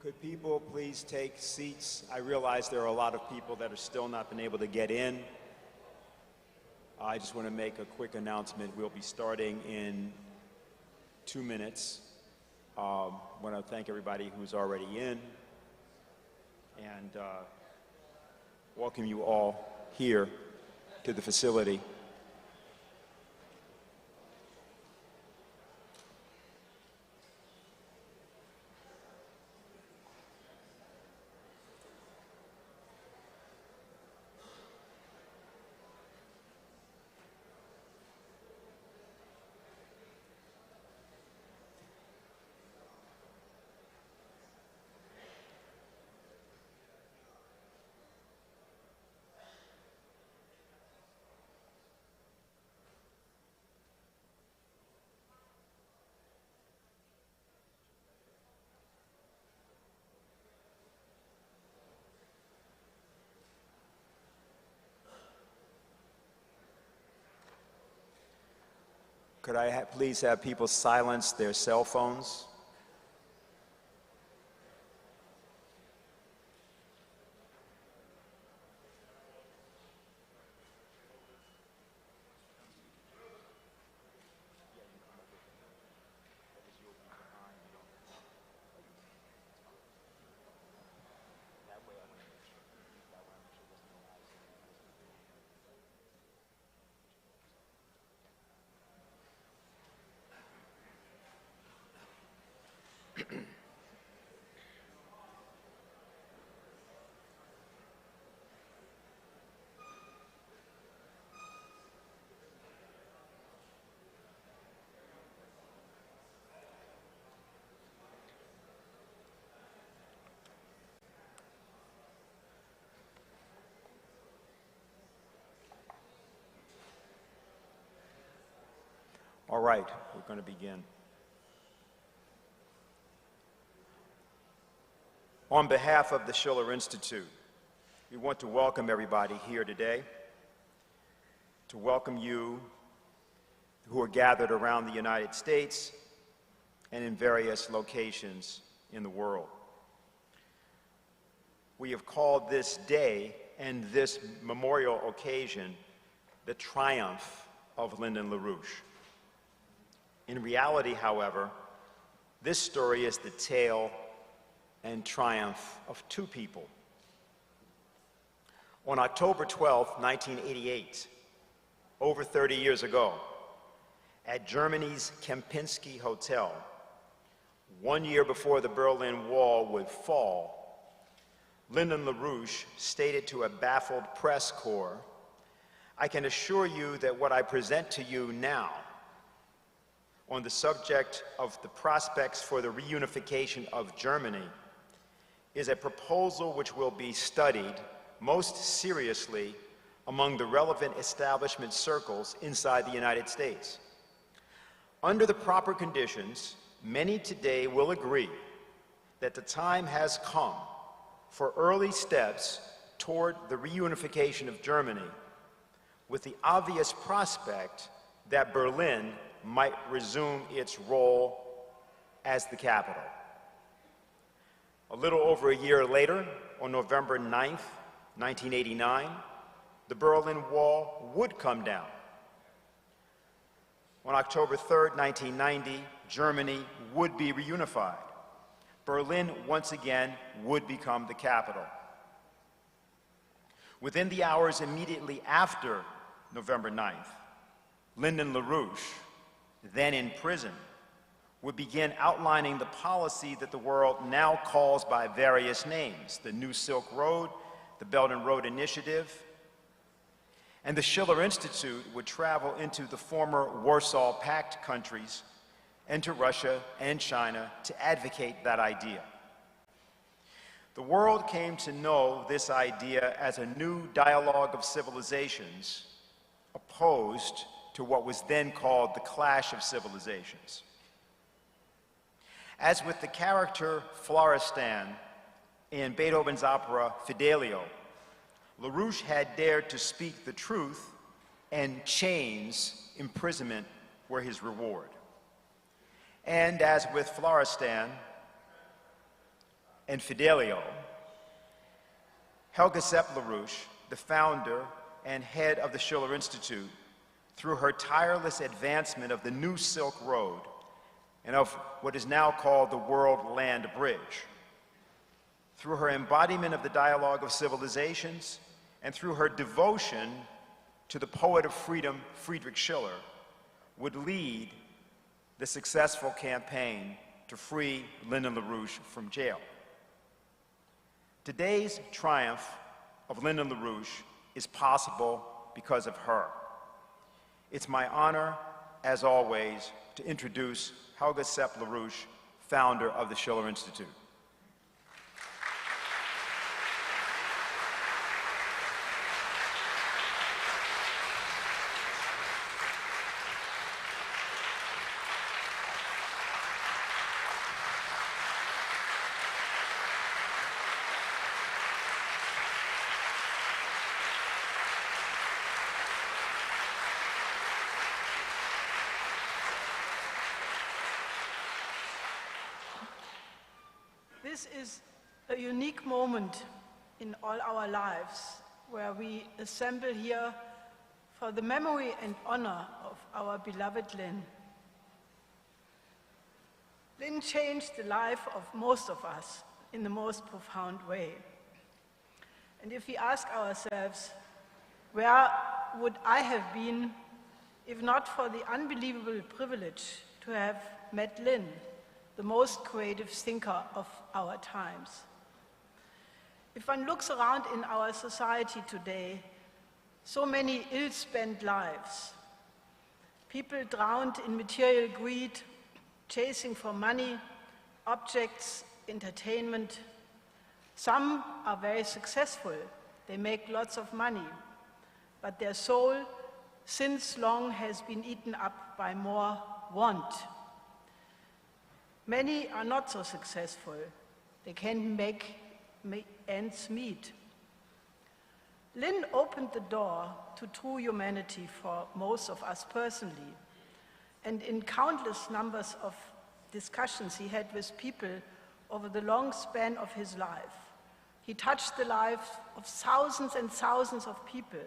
Could people please take seats? I realize there are a lot of people that are still not been able to get in. I just want to make a quick announcement. We'll be starting in 2 minutes. I want to thank everybody who's already in and welcome you all here to the facility. Could I please have people silence their cell phones? All right, we're going to begin. On behalf of the Schiller Institute, we want to welcome everybody here today, to welcome you who are gathered around the United States and in various locations in the world. We have called this day and this memorial occasion the triumph of Lyndon LaRouche. In reality, however, this story is the tale and triumph of two people. On October 12, 1988, over 30 years ago, at Germany's Kempinski Hotel, 1 year before the Berlin Wall would fall, Lyndon LaRouche stated to a baffled press corps, "I can assure you that what I present to you now on the subject of the prospects for the reunification of Germany is a proposal which will be studied most seriously among the relevant establishment circles inside the United States. Under the proper conditions, many today will agree that the time has come for early steps toward the reunification of Germany, with the obvious prospect that Berlin might resume its role as the capital." A little over a year later, on November 9th, 1989, the Berlin Wall would come down. On October 3rd, 1990, Germany would be reunified. Berlin, once again, would become the capital. Within the hours immediately after November 9th, Lyndon LaRouche, then in prison, would begin outlining the policy that the world now calls by various names: the New Silk Road, the Belt and Road Initiative, and the Schiller Institute would travel into the former Warsaw Pact countries and to Russia and China to advocate that idea. The world came to know this idea as a new dialogue of civilizations opposed to what was then called the Clash of Civilizations. As with the character Florestan in Beethoven's opera Fidelio, LaRouche had dared to speak the truth, and chains, imprisonment, were his reward. And as with Florestan, and Fidelio, Helga Zepp-LaRouche, the founder and head of the Schiller Institute, through her tireless advancement of the New Silk Road and of what is now called the World-Land Bridge, through her embodiment of the dialogue of civilizations, and through her devotion to the poet of freedom, Friedrich Schiller, would lead the successful campaign to free Lyndon LaRouche from jail. Today's triumph of Lyndon LaRouche is possible because of her. It's my honor, as always, to introduce Helga Zepp-LaRouche, founder of the Schiller Institute. This is a unique moment in all our lives where we assemble here for the memory and honor of our beloved Lynn. Lynn changed the life of most of us in the most profound way. And if we ask ourselves, where would I have been if not for the unbelievable privilege to have met Lynn, the most creative thinker of our times? If one looks around in our society today, so many ill-spent lives, people drowned in material greed, chasing for money, objects, entertainment. Some are very successful, they make lots of money, but their soul since long has been eaten up by more want. Many are not so successful. They can make ends meet. Lynn opened the door to true humanity for most of us personally, and in countless numbers of discussions he had with people over the long span of his life, he touched the lives of thousands and thousands of people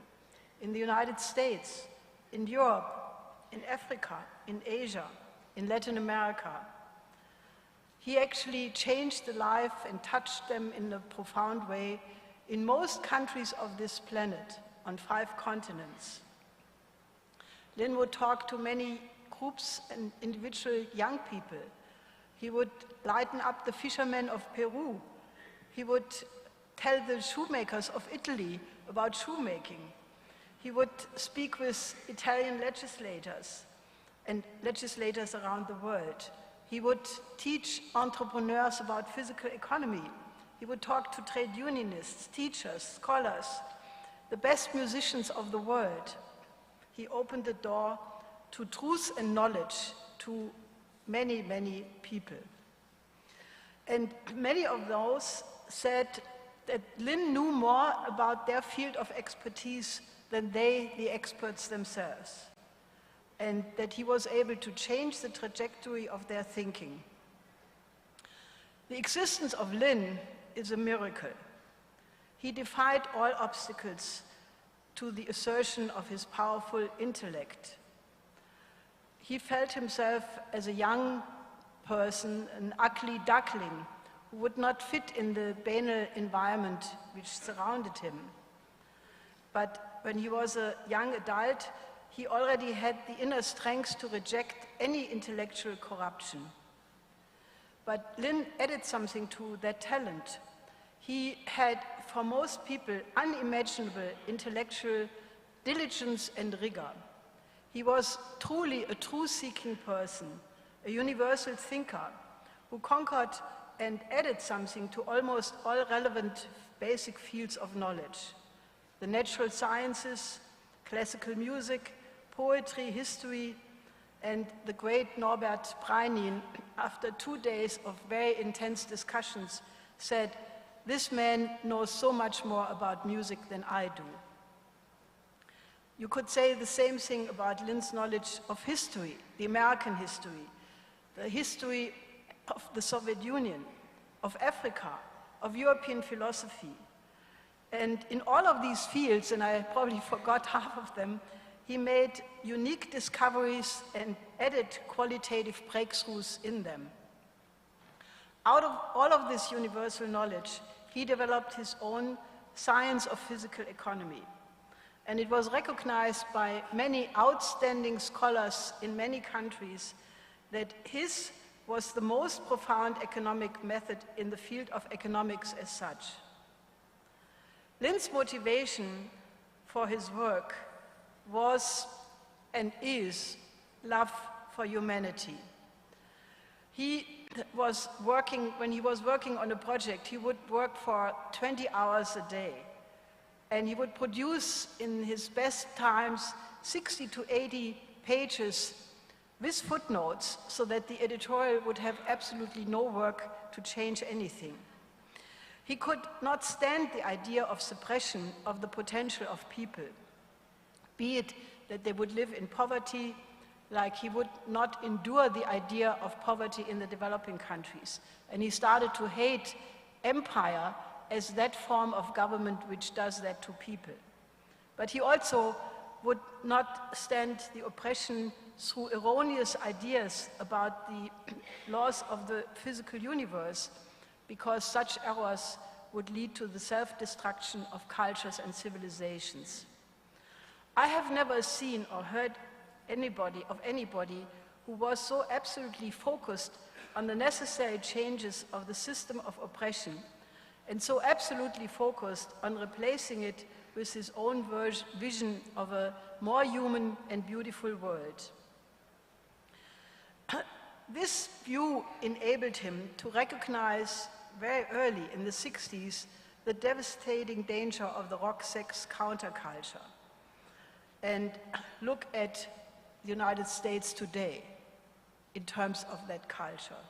in the United States, in Europe, in Africa, in Asia, in Latin America. He actually changed the life and touched them in a profound way in most countries of this planet, on 5 continents. Lynn would talk to many groups and individual young people. He would lighten up the fishermen of Peru. He would tell the shoemakers of Italy about shoemaking. He would speak with Italian legislators and legislators around the world. He would teach entrepreneurs about physical economy. He would talk to trade unionists, teachers, scholars, the best musicians of the world. He opened the door to truth and knowledge to many, many people. And many of those said that Lynn knew more about their field of expertise than they, the experts themselves, and that he was able to change the trajectory of their thinking. The existence of Lynn is a miracle. He defied all obstacles to the assertion of his powerful intellect. He felt himself as a young person, an ugly duckling, who would not fit in the banal environment which surrounded him. But when he was a young adult, he already had the inner strength to reject any intellectual corruption. But Lynn added something to that talent. He had, for most people, unimaginable intellectual diligence and rigor. He was truly a truth-seeking person, a universal thinker, who conquered and added something to almost all relevant basic fields of knowledge: the natural sciences, classical music, poetry, history, and the great Norbert Breinin, after 2 days of very intense discussions, said, "This man knows so much more about music than I do." You could say the same thing about Lynn's knowledge of history, the American history, the history of the Soviet Union, of Africa, of European philosophy. And in all of these fields, and I probably forgot half of them, he made unique discoveries and added qualitative breakthroughs in them. Out of all of this universal knowledge, he developed his own science of physical economy. And it was recognized by many outstanding scholars in many countries that his was the most profound economic method in the field of economics as such. Lind's motivation for his work was and is love for humanity. He was working, when he was working on a project, he would work for 20 hours a day. And he would produce in his best times 60 to 80 pages with footnotes so that the editorial would have absolutely no work to change anything. He could not stand the idea of suppression of the potential of people, be it that they would live in poverty, like he would not endure the idea of poverty in the developing countries. And he started to hate empire as that form of government which does that to people. But he also would not stand the oppression through erroneous ideas about the laws of the physical universe, because such errors would lead to the self-destruction of cultures and civilizations. I have never seen or heard anybody who was so absolutely focused on the necessary changes of the system of oppression and so absolutely focused on replacing it with his own vision of a more human and beautiful world. This view enabled him to recognize very early in the 60s the devastating danger of the rock-sex counterculture and look at the United States today in terms of that culture.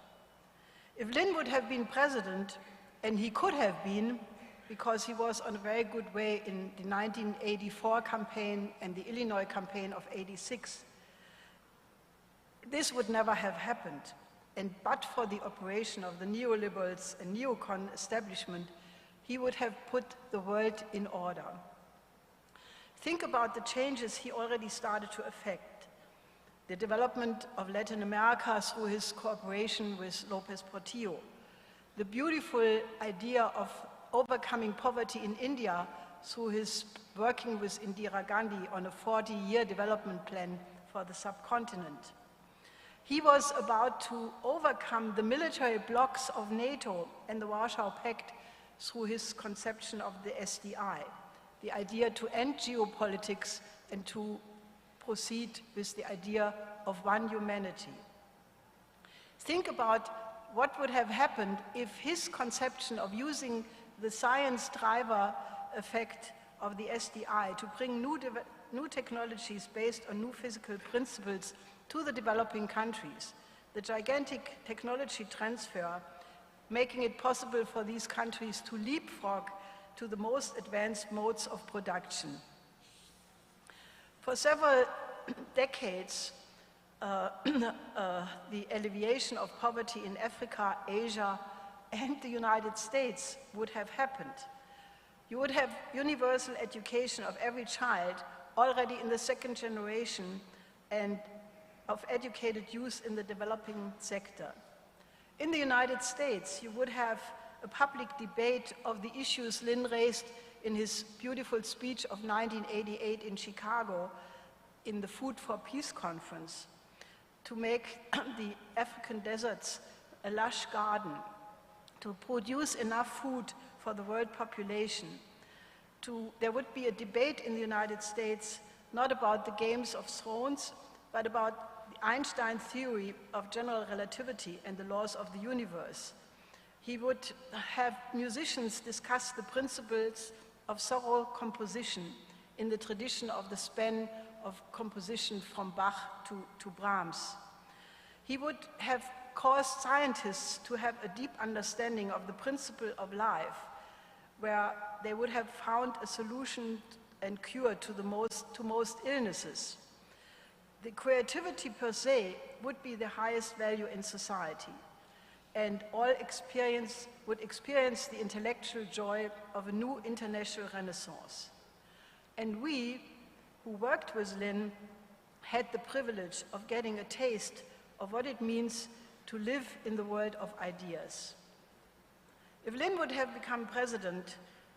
If Lynn would have been president, and he could have been, because he was on a very good way in the 1984 campaign and the Illinois campaign of '86, this would never have happened. And but for the operation of the neoliberals and neocon establishment, he would have put the world in order. Think about the changes he already started to effect. The development of Latin America through his cooperation with Lopez Portillo, the beautiful idea of overcoming poverty in India through his working with Indira Gandhi on a 40-year development plan for the subcontinent. He was about to overcome the military blocks of NATO and the Warsaw Pact through his conception of the SDI, the idea to end geopolitics and to proceed with the idea of one humanity. Think about what would have happened if his conception of using the science driver effect of the SDI to bring new technologies based on new physical principles to the developing countries, the gigantic technology transfer, making it possible for these countries to leapfrog to the most advanced modes of production. For several decades, the alleviation of poverty in Africa, Asia, and the United States would have happened. You would have universal education of every child already in the second generation and of educated youth in the developing sector. In the United States, you would have a public debate of the issues Lynn raised in his beautiful speech of 1988 in Chicago in the Food for Peace conference, to make the African deserts a lush garden, to produce enough food for the world population. There would be a debate in the United States not about the Games of Thrones, but about the Einstein theory of general relativity and the laws of the universe. He would have musicians discuss the principles of thorough composition in the tradition of the span of composition from Bach to Brahms. He would have caused scientists to have a deep understanding of the principle of life, where they would have found a solution and cure to most illnesses. The creativity per se would be the highest value in society, and all experience would experience the intellectual joy of a new international renaissance. And we, who worked with Lynn, had the privilege of getting a taste of what it means to live in the world of ideas. If Lynn would have become president,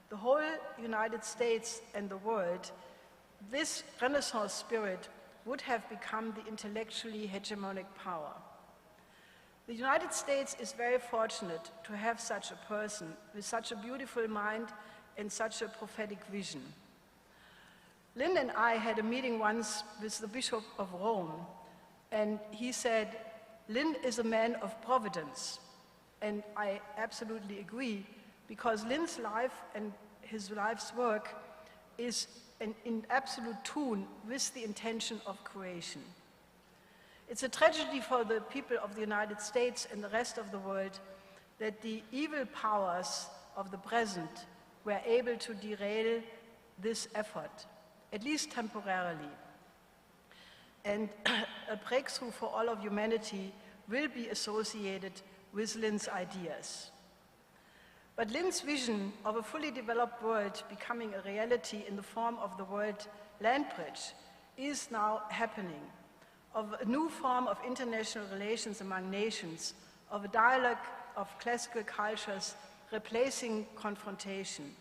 the whole United States and the world, this Renaissance spirit would have become the intellectually hegemonic power. The United States is very fortunate to have such a person with such a beautiful mind and such a prophetic vision. Lynn and I had a meeting once with the Bishop of Rome, and he said, Lynn is a man of providence. And I absolutely agree, because Lynn's life and his life's work is in absolute tune with the intention of creation. It's a tragedy for the people of the United States and the rest of the world that the evil powers of the present were able to derail this effort, at least temporarily. And a breakthrough for all of humanity will be associated with Lynn's ideas. But Lynn's vision of a fully developed world becoming a reality in the form of the World Land Bridge is now happening, of a new form of international relations among nations, of a dialogue of classical cultures replacing confrontation,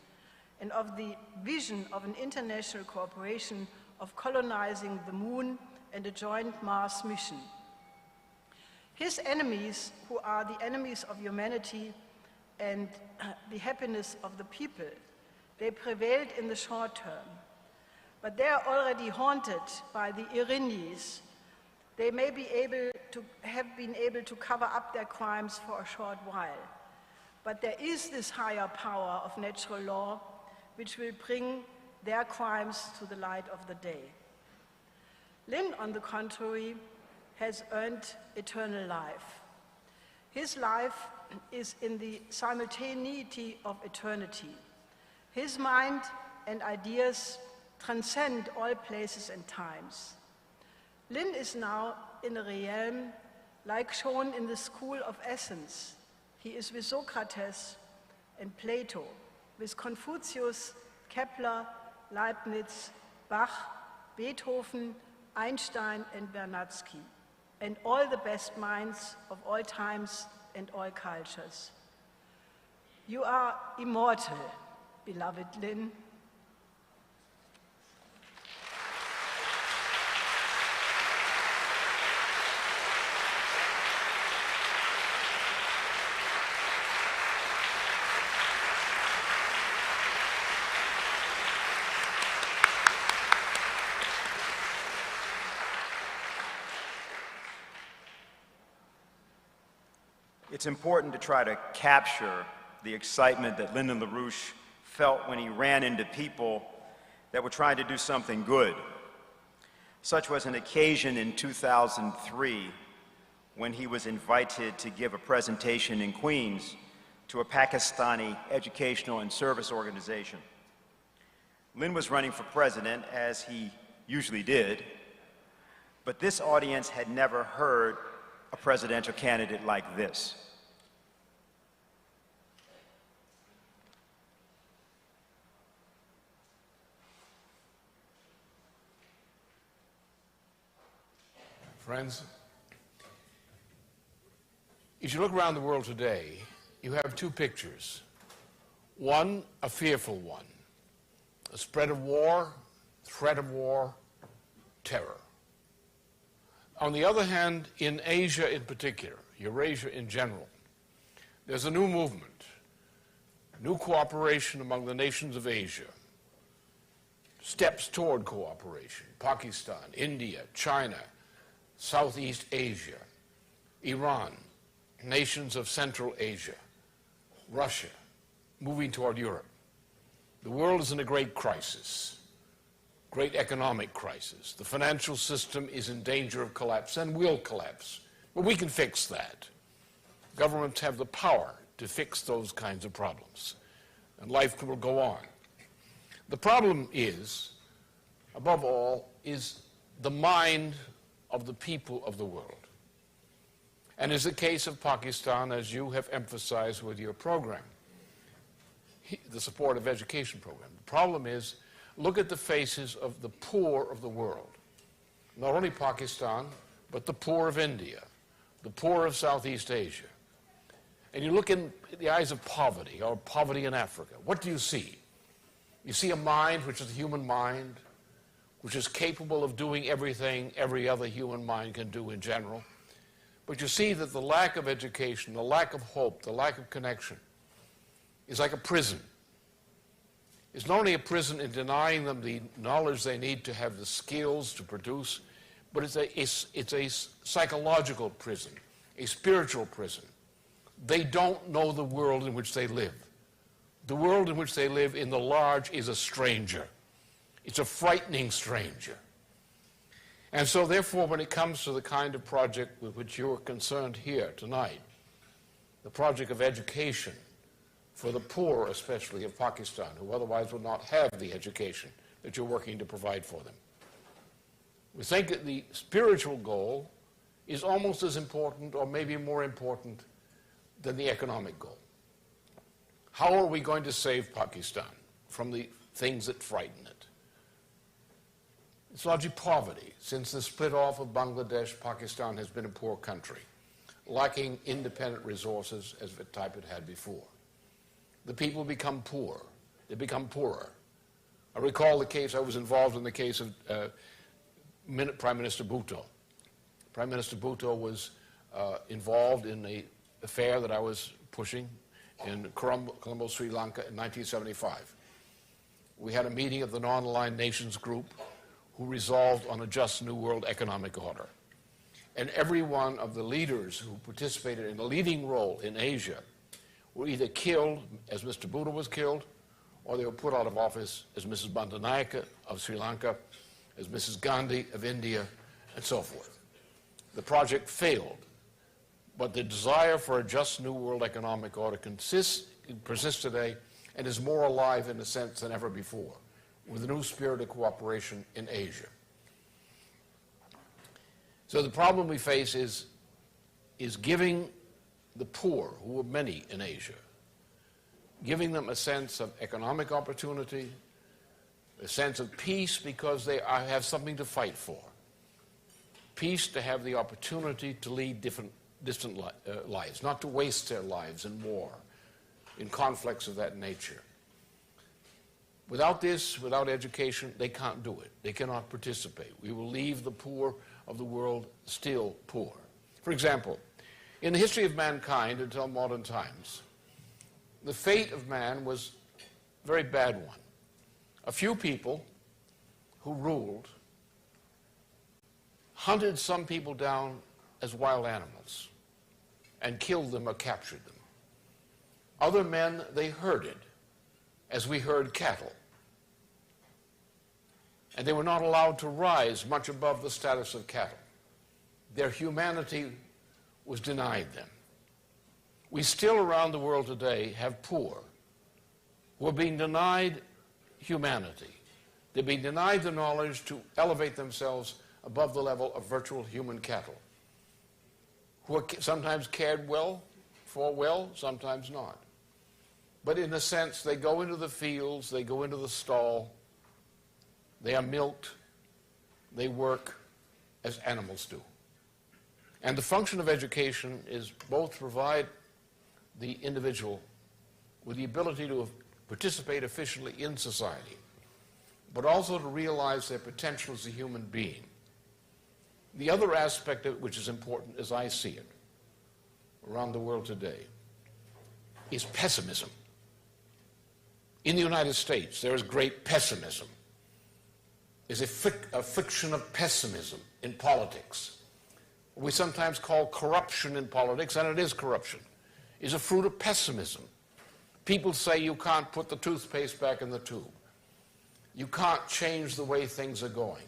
and of the vision of an international cooperation of colonizing the moon and a joint Mars mission. His enemies, who are the enemies of humanity and the happiness of the people, they prevailed in the short term, but they are already haunted by the Erinyes. They may be have been able to cover up their crimes for a short while, but there is this higher power of natural law which will bring their crimes to the light of the day. Lynn, on the contrary, has earned eternal life. His life is in the simultaneity of eternity. His mind and ideas transcend all places and times. Lynn is now in a realm like shown in the school of Athens. He is with Socrates and Plato, with Confucius, Kepler, Leibniz, Bach, Beethoven, Einstein, and Bernatsky, and all the best minds of all times and all cultures. You are immortal, beloved Lynn. It's important to try to capture the excitement that Lyndon LaRouche felt when he ran into people that were trying to do something good. Such was an occasion in 2003 when he was invited to give a presentation in Queens to a Pakistani educational and service organization. Lynn was running for president, as he usually did, but this audience had never heard a presidential candidate like this. Friends, if you look around the world today, you have two pictures. One, a fearful one, a spread of war, threat of war, terror. On the other hand, in Asia in particular, Eurasia in general, there's a new movement, new cooperation among the nations of Asia, steps toward cooperation. Pakistan, India, China, Southeast Asia, Iran, nations of Central Asia, Russia, moving toward Europe. The world is in a great crisis, great economic crisis. The financial system is in danger of collapse and will collapse. But we can fix that. Governments have the power to fix those kinds of problems, and life will go on. The problem is, above all, is the mind of the people of the world. And is the case of Pakistan, as you have emphasized with your program, the support of education program. The problem is, look at the faces of the poor of the world. Not only Pakistan, but the poor of India, the poor of Southeast Asia. And you look in the eyes of poverty, or poverty in Africa. What do you see? You see a mind which is the human mind, which is capable of doing everything every other human mind can do in general. But you see that the lack of education, the lack of hope, the lack of connection is like a prison. It's not only a prison in denying them the knowledge they need to have the skills to produce, but it's a psychological prison, a spiritual prison. They don't know the world in which they live. The world in which they live in the large is a stranger. It's a frightening stranger. And so therefore, when it comes to the kind of project with which you're concerned here tonight, the project of education for the poor, especially of Pakistan, who otherwise would not have the education that you're working to provide for them, we think that the spiritual goal is almost as important, or maybe more important, than the economic goal. How are we going to save Pakistan from the things that frighten it? It's largely poverty. Since the split off of Bangladesh, Pakistan has been a poor country, lacking independent resources as the type it had before. The people become poor. They become poorer. I recall the case, I was involved in the case of Prime Minister Bhutto. Prime Minister Bhutto was involved in an affair that I was pushing in Colombo, Sri Lanka in 1975. We had a meeting of the Non-Aligned Nations Group who resolved on a just new world economic order. And every one of the leaders who participated in a leading role in Asia were either killed, as Mr. Bhutto was killed, or they were put out of office, as Mrs. Bandanayake of Sri Lanka, as Mrs. Gandhi of India, and so forth. The project failed, but the desire for a just new world economic order persists today and is more alive in a sense than ever before, with a new spirit of cooperation in Asia. So the problem we face is giving the poor, who are many in Asia, giving them a sense of economic opportunity, a sense of peace because they have something to fight for. Peace to have the opportunity to lead distant lives, not to waste their lives in war, in conflicts of that nature. Without this, without education, they can't do it. They cannot participate. We will leave the poor of the world still poor. For example, in the history of mankind until modern times, the fate of man was a very bad one. A few people who ruled hunted some people down as wild animals and killed them or captured them. Other men they herded, as we herd cattle. And they were not allowed to rise much above the status of cattle. Their humanity was denied them. We still around the world today have poor who are being denied humanity. They're being denied the knowledge to elevate themselves above the level of virtual human cattle, who are sometimes cared for well, sometimes not. But in a sense, they go into the fields, they go into the stall, they are milked, they work as animals do. And the function of education is both to provide the individual with the ability to participate efficiently in society, but also to realize their potential as a human being. The other aspect of it, which is important as I see it around the world today, is pessimism. In the United States, there is great pessimism. There's a friction of pessimism in politics. We sometimes call corruption in politics, and it is corruption, is a fruit of pessimism. People say you can't put the toothpaste back in the tube. You can't change the way things are going.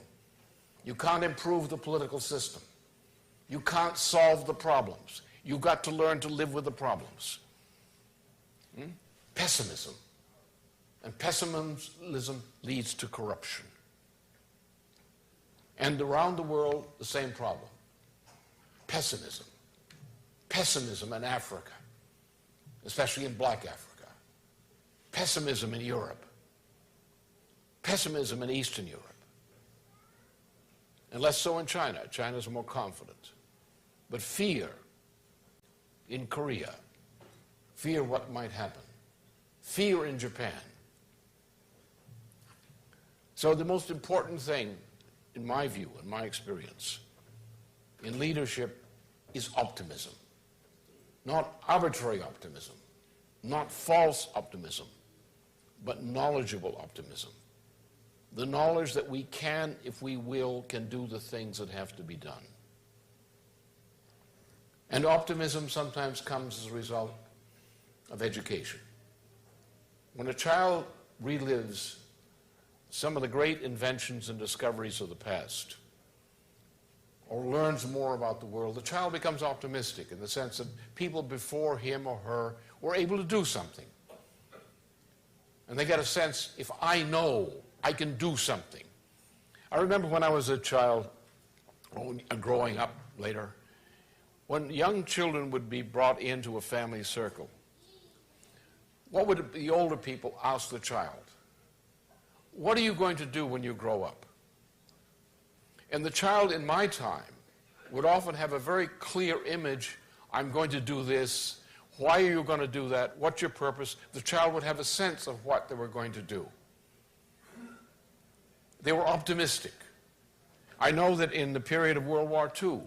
You can't improve the political system. You can't solve the problems. You've got to learn to live with the problems. Pessimism. And pessimism leads to corruption. And around the world, the same problem. Pessimism. pessimism in Africa, especially in black Africa, pessimism in Europe, pessimism in Eastern Europe, and less so in China. China's more confident. But fear in Korea, fear what might happen, fear in Japan. So the most important thing, in my view, in my experience, in leadership is optimism. Not arbitrary optimism, not false optimism, but knowledgeable optimism. The knowledge that we can, if we will, can do the things that have to be done. And optimism sometimes comes as a result of education. When a child relives some of the great inventions and discoveries of the past, or learns more about the world, the child becomes optimistic in the sense that people before him or her were able to do something. And they get a sense, if I know, I can do something. I remember when I was a child, growing up later, when young children would be brought into a family circle, what would the older people ask the child? What are you going to do when you grow up? And the child in my time would often have a very clear image. I'm going to do this. Why are you going to do that? What's your purpose? The child would have a sense of what they were going to do. They were optimistic. I know that in the period of World War II,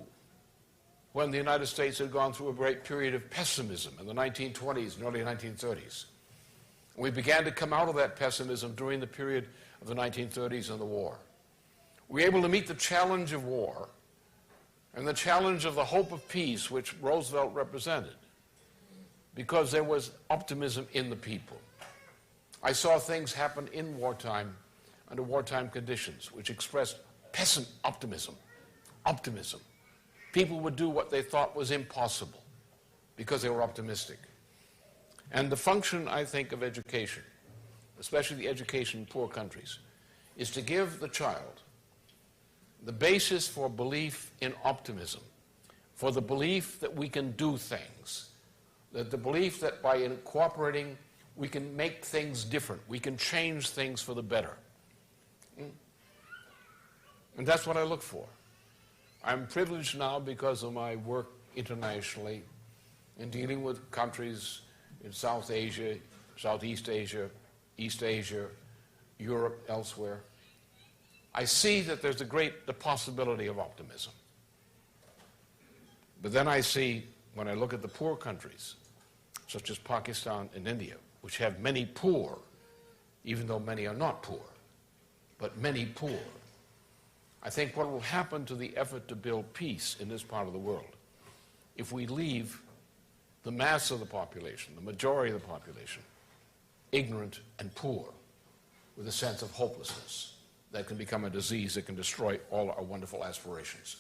when the United States had gone through a great period of pessimism in the 1920s and early 1930s, we began to come out of that pessimism during the period of the 1930s and the war. We were able to meet the challenge of war and the challenge of the hope of peace, which Roosevelt represented, because there was optimism in the people. I saw things happen in wartime, under wartime conditions, which expressed optimism. People would do what they thought was impossible because they were optimistic. And the function, I think, of education, especially the education in poor countries, is to give the child the basis for belief in optimism, for the belief that we can do things, that the belief that by cooperating we can make things different, we can change things for the better. And that's what I look for. I'm privileged now because of my work internationally in dealing with countries in South Asia, Southeast Asia, East Asia, Europe, elsewhere. I see that there's the possibility of optimism. But then I see, when I look at the poor countries, such as Pakistan and India, which have many poor, even though many are not poor, but many poor, I think what will happen to the effort to build peace in this part of the world if we leave the mass of the population, the majority of the population, ignorant and poor, with a sense of hopelessness that can become a disease that can destroy all our wonderful aspirations.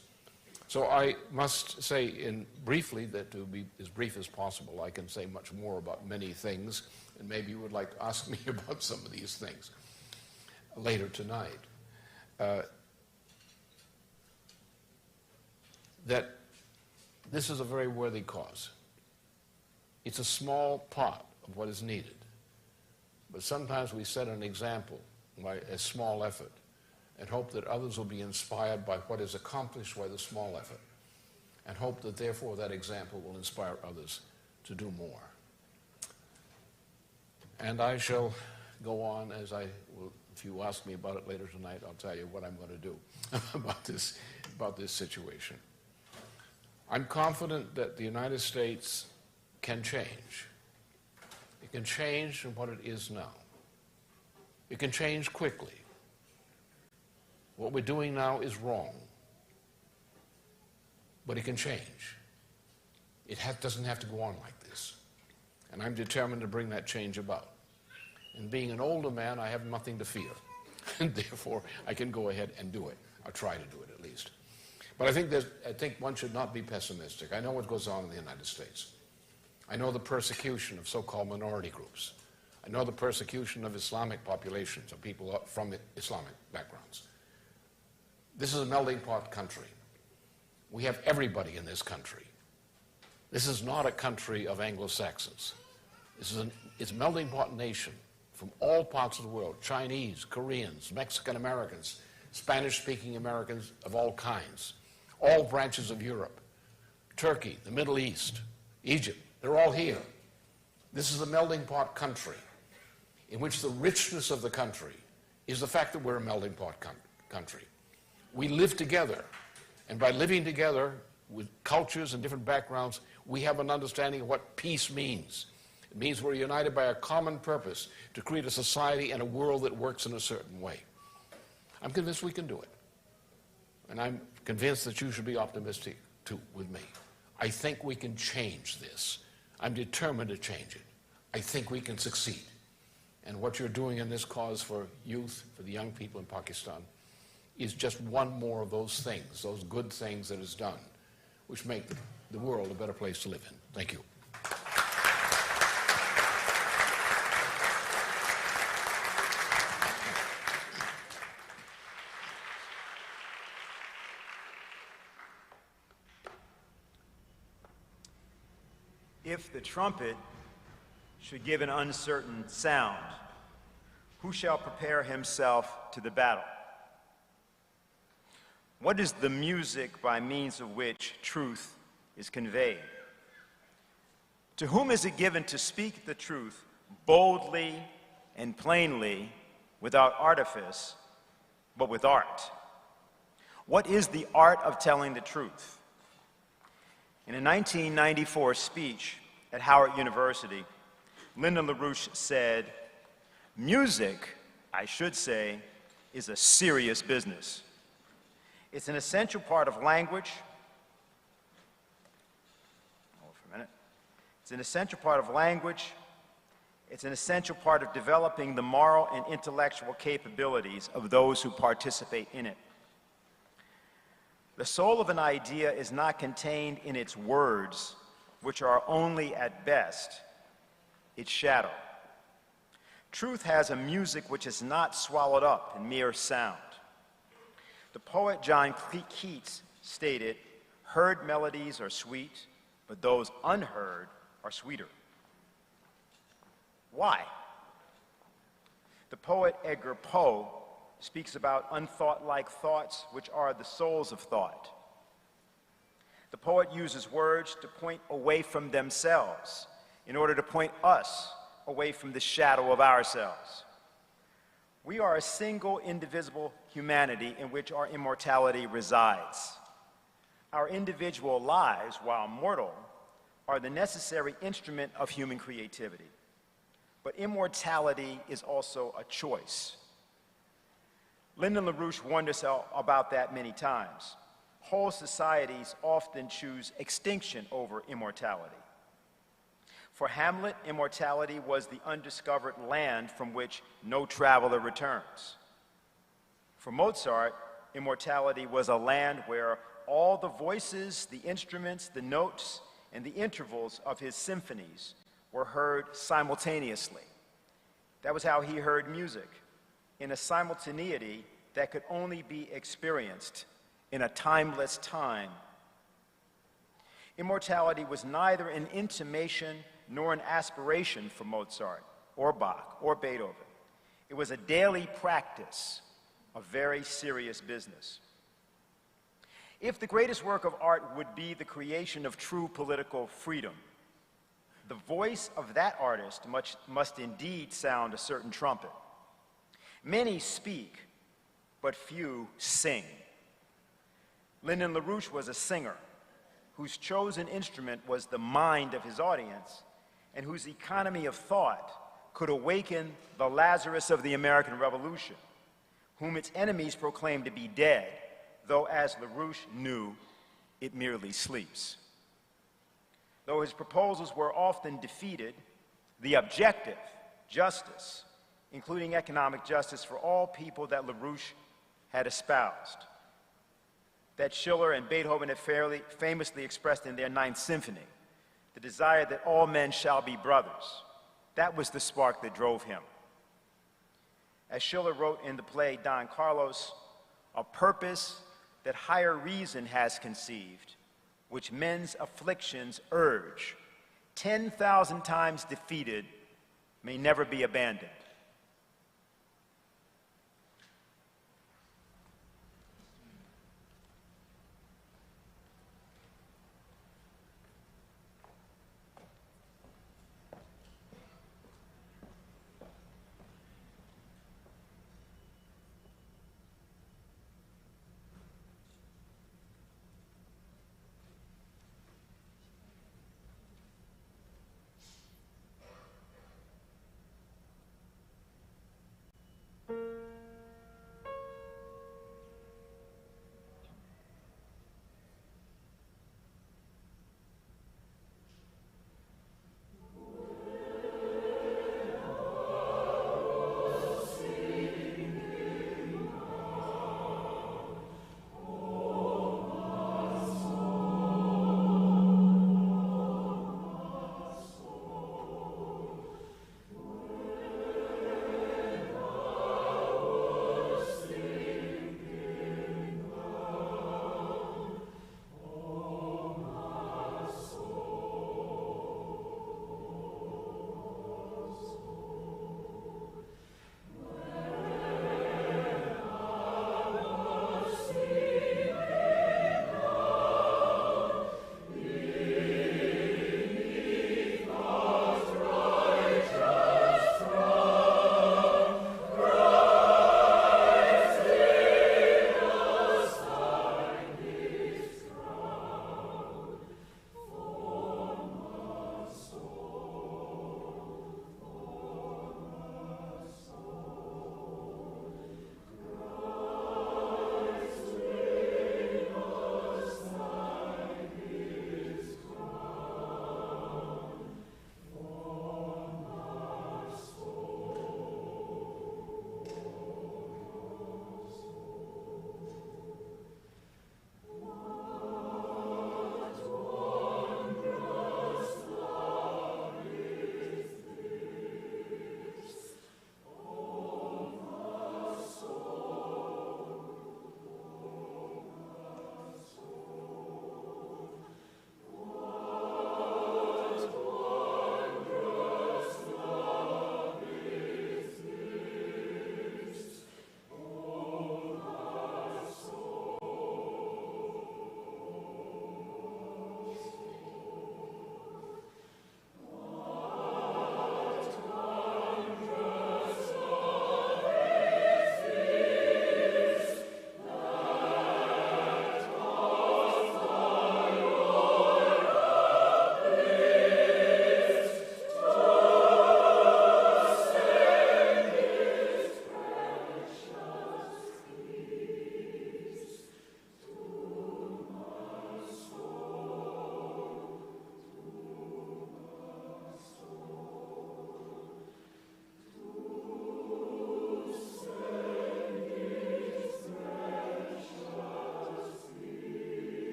So I must say briefly, that to be as brief as possible, I can say much more about many things, and maybe you would like to ask me about some of these things later tonight. That this is a very worthy cause. It's a small part of what is needed. But sometimes we set an example by a small effort and hope that others will be inspired by what is accomplished by the small effort, and hope that therefore that example will inspire others to do more. And I shall go on as I will. If you ask me about it later tonight, I'll tell you what I'm going to do about this situation. I'm confident that the United States can change. It can change from what it is now. It can change quickly. What we're doing now is wrong, but it can change. It doesn't have to go on like this. And I'm determined to bring that change about. And being an older man, I have nothing to fear. And therefore, I can go ahead and do it. I'll try to do it at least. But I think one should not be pessimistic. I know what goes on in the United States. I know the persecution of so-called minority groups. I know the persecution of Islamic populations, of people from Islamic backgrounds. This is a melting pot country. We have everybody in this country. This is not a country of Anglo-Saxons. It's a melting pot nation from all parts of the world, Chinese, Koreans, Mexican-Americans, Spanish-speaking Americans of all kinds, all branches of Europe, Turkey, the Middle East, Egypt, they're all here. This is a melting pot country in which the richness of the country is the fact that we're a melting pot country. We live together, and by living together with cultures and different backgrounds, we have an understanding of what peace means. It means we're united by a common purpose to create a society and a world that works in a certain way. I'm convinced we can do it. And I'm convinced that you should be optimistic, too, with me. I think we can change this. I'm determined to change it. I think we can succeed. And what you're doing in this cause for youth, for the young people in Pakistan, is just one more of those things, those good things that is done, which make the world a better place to live in. Thank you. If the trumpet should give an uncertain sound, who shall prepare himself to the battle? What is the music by means of which truth is conveyed? To whom is it given to speak the truth boldly and plainly, without artifice, but with art? What is the art of telling the truth? In a 1994 speech at Howard University, Lyndon LaRouche said, "Music, I should say, is a serious business. It's an essential part of language." Hold for a minute. It's an essential part of language. It's an essential part of developing the moral and intellectual capabilities of those who participate in it. The soul of an idea is not contained in its words, which are only at best its shadow. Truth has a music which is not swallowed up in mere sound. The poet John Keats stated, "Heard melodies are sweet, but those unheard are sweeter." Why? The poet Edgar Poe speaks about unthought-like thoughts, which are the souls of thought. The poet uses words to point away from themselves in order to point us away from the shadow of ourselves. We are a single, indivisible humanity in which our immortality resides. Our individual lives, while mortal, are the necessary instrument of human creativity. But immortality is also a choice. Lyndon LaRouche warned us about that many times. Whole societies often choose extinction over immortality. For Hamlet, immortality was the undiscovered land from which no traveler returns. For Mozart, immortality was a land where all the voices, the instruments, the notes, and the intervals of his symphonies were heard simultaneously. That was how he heard music, in a simultaneity that could only be experienced in a timeless time. Immortality was neither an intimation nor an aspiration for Mozart, or Bach, or Beethoven. It was a daily practice, a very serious business. If the greatest work of art would be the creation of true political freedom, the voice of that artist must indeed sound a certain trumpet. Many speak, but few sing. Lyndon LaRouche was a singer whose chosen instrument was the mind of his audience and whose economy of thought could awaken the Lazarus of the American Revolution, whom its enemies proclaimed to be dead, though, as LaRouche knew, it merely sleeps. Though his proposals were often defeated, the objective, justice, including economic justice for all people that LaRouche had espoused, that Schiller and Beethoven had famously expressed in their Ninth Symphony, the desire that all men shall be brothers, that was the spark that drove him. As Schiller wrote in the play Don Carlos, a purpose that higher reason has conceived which men's afflictions urge, 10,000 times defeated, may never be abandoned.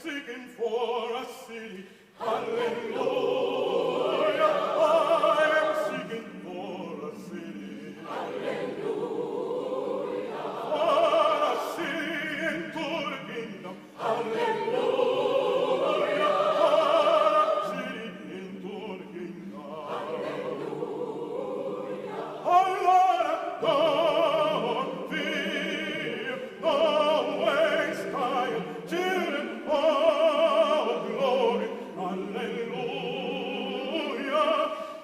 singing for a city. Hallelujah. I am singing for a city. Hallelujah. For a city into the kingdom. Hallelujah. For a city into the kingdom. Hallelujah. Oh Lord, don't fear, don't waste time, children. Oh glory. Hallelujah,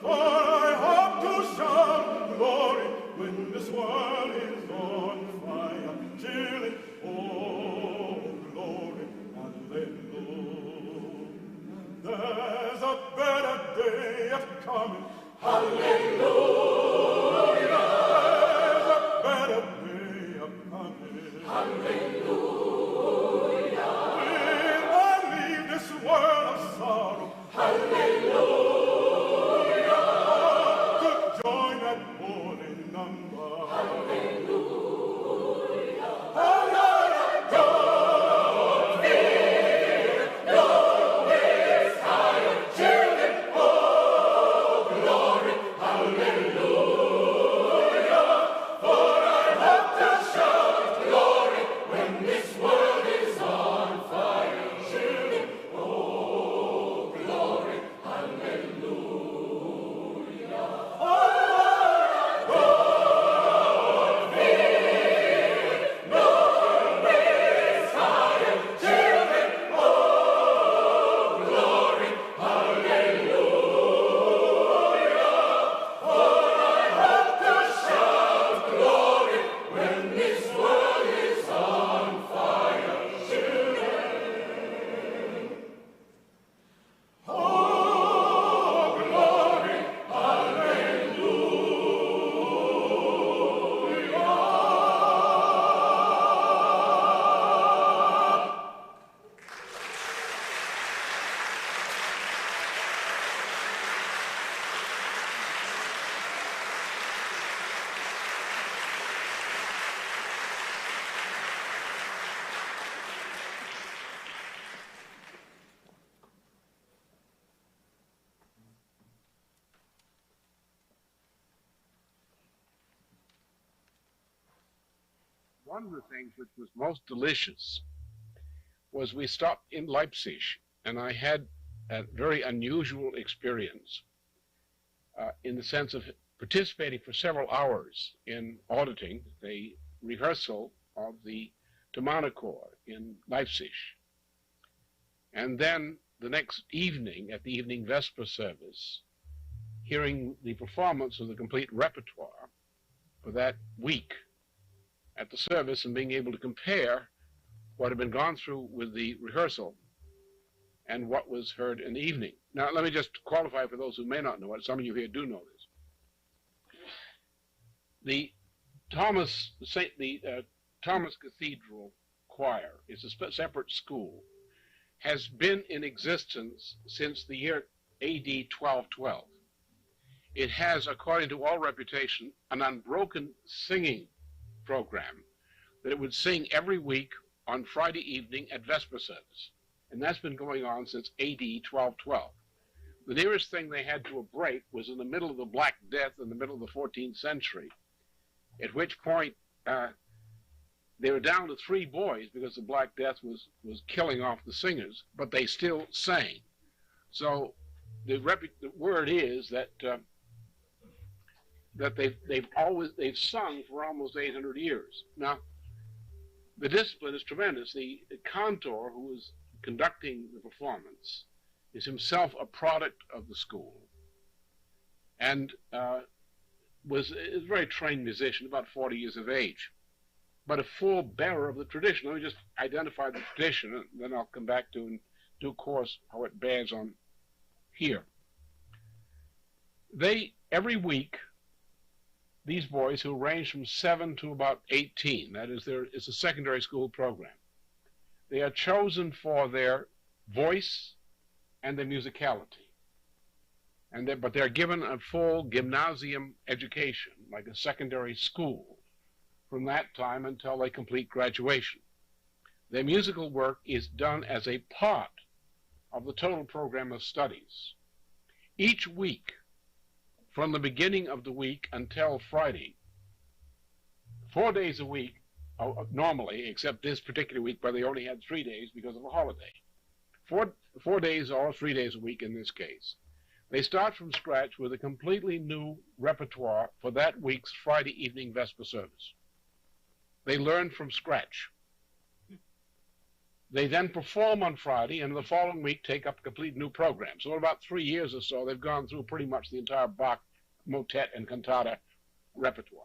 for I hope to shout glory when this world is on fire. Children, oh glory, hallelujah. There's a better day coming. Hallelujah. There's a better day coming. Hallelujah. When I leave this world of sorrow. Hallelujah. To join that holy number. Hallelujah. Hallelujah. Don't fear, don't waste time, children. Oh, glory. Hallelujah. For I hope to shout glory when this world is on fire. Children, oh, glory. Hallelujah. Oh, don't fear, don't waste time, children. Oh, glory. Hallelujah. For I hope to shout glory when this world is on fire, children. Oh, glory, hallelujah. One of the things which was most delicious was we stopped in Leipzig, and I had a very unusual experience in the sense of participating for several hours in auditing the rehearsal of the Thomanerchor in Leipzig. And then the next evening, at the evening Vesper service, hearing the performance of the complete repertoire for that week at the service and being able to compare what had been gone through with the rehearsal and what was heard in the evening. Now, let me just qualify for those who may not know it. Some of you here do know this. The Thomas Cathedral Choir is a separate school, has been in existence since the year AD 1212. It has, according to all reputation, an unbroken singing program that it would sing every week on Friday evening at Vesper service. And that's been going on since AD 1212. The nearest thing they had to a break was in the middle of the Black Death in the middle of the 14th century, at which point they were down to 3 boys because the Black Death was killing off the singers, but they still sang. So the word is that that they've sung for almost 800 years. Now, the discipline is tremendous. The cantor who is conducting the performance is himself a product of the school, and is a very trained musician, about 40 years of age, but a full bearer of the tradition. Let me just identify the tradition, and then I'll come back to in due course how it bears on here. Every week, these boys, who range from 7 to about 18, that is, it's a secondary school program, they are chosen for their voice and their musicality. But they're given a full gymnasium education, like a secondary school, from that time until they complete graduation. Their musical work is done as a part of the total program of studies. Each week, from the beginning of the week until Friday, 4 days a week, normally, except this particular week where they only had 3 days because of a holiday. 4 days or 3 days a week in this case. They start from scratch with a completely new repertoire for that week's Friday evening Vesper service. They learn from scratch. They then perform on Friday, and the following week take up a complete new program. So in about 3 years or so, they've gone through pretty much the entire Bach motet and cantata repertoire.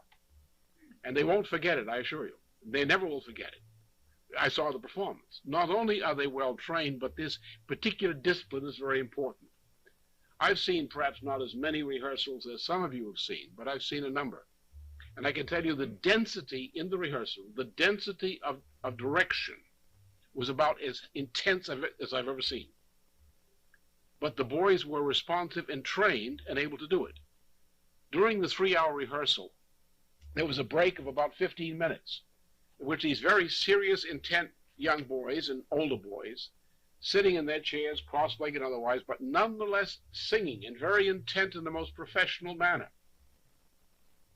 And they won't forget it, I assure you. They never will forget it. I saw the performance. Not only are they well trained, but this particular discipline is very important. I've seen perhaps not as many rehearsals as some of you have seen, but I've seen a number. And I can tell you the density in the rehearsal, the density of direction was about as intense as I've ever seen. But the boys were responsive and trained and able to do it. During the 3-hour rehearsal, there was a break of about 15 minutes, in which these very serious, intent young boys and older boys, sitting in their chairs, cross-legged and otherwise, but nonetheless singing and very intent in the most professional manner,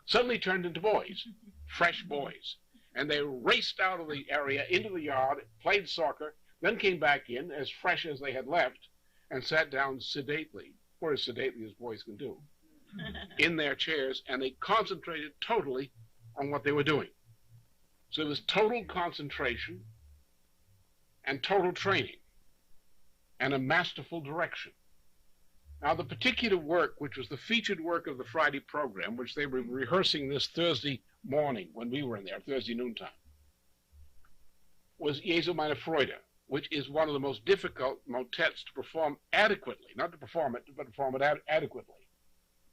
suddenly turned into boys, fresh boys. And they raced out of the area into the yard, played soccer, then came back in as fresh as they had left, and sat down sedately, or as sedately as boys can do, in their chairs, and they concentrated totally on what they were doing. So it was total concentration and total training and a masterful direction. Now, the particular work, which was the featured work of the Friday program, which they were rehearsing this Thursday morning when we were in there, Thursday noontime, was Jesu, meine, Freude, which is one of the most difficult motets to perform adequately, not to perform it, but to perform it adequately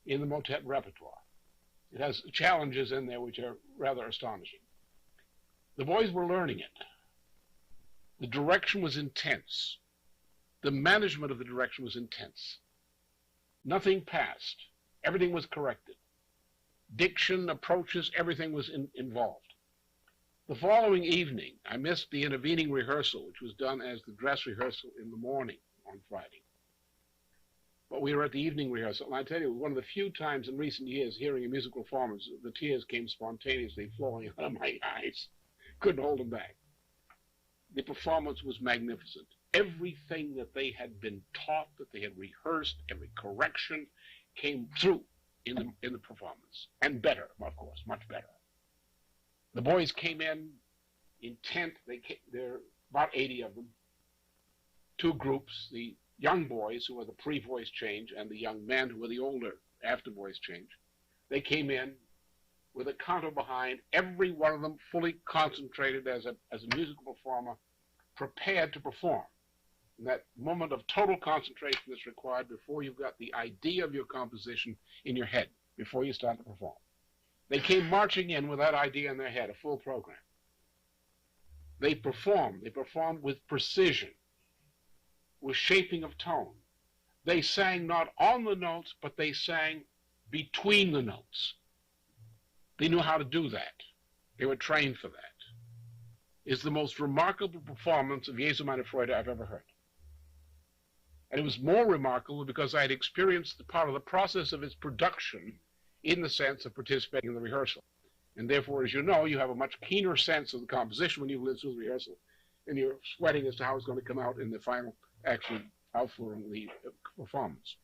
in the motet repertoire. It has challenges in there which are rather astonishing. The boys were learning it. The direction was intense. The management of the direction was intense. Nothing passed. Everything was corrected. Diction, approaches, everything was involved. The following evening, I missed the intervening rehearsal, which was done as the dress rehearsal in the morning on Friday. But we were at the evening rehearsal, and I tell you, one of the few times in recent years hearing a musical performance, the tears came spontaneously flowing out of my eyes. Couldn't hold them back. The performance was magnificent. Everything that they had been taught, that they had rehearsed, every correction came through in the performance. And better, of course, much better. The boys came in intent. There are about 80 of them. 2 groups, the young boys who were the pre-voice change and the young men who were the older after voice change. They came in with a canto behind, every one of them fully concentrated as a musical performer, prepared to perform. And that moment of total concentration is required before you've got the idea of your composition in your head, before you start to perform. They came marching in with that idea in their head, a full program. They performed with precision, with shaping of tone. They sang not on the notes, but they sang between the notes. They knew how to do that. They were trained for that. It's the most remarkable performance of Jesu, meine, Freude I've ever heard. And it was more remarkable because I had experienced the part of the process of its production in the sense of participating in the rehearsal. And therefore, as you know, you have a much keener sense of the composition when you've lived through the rehearsal, and you're sweating as to how it's going to come out in the final, actually, outflowing the performance.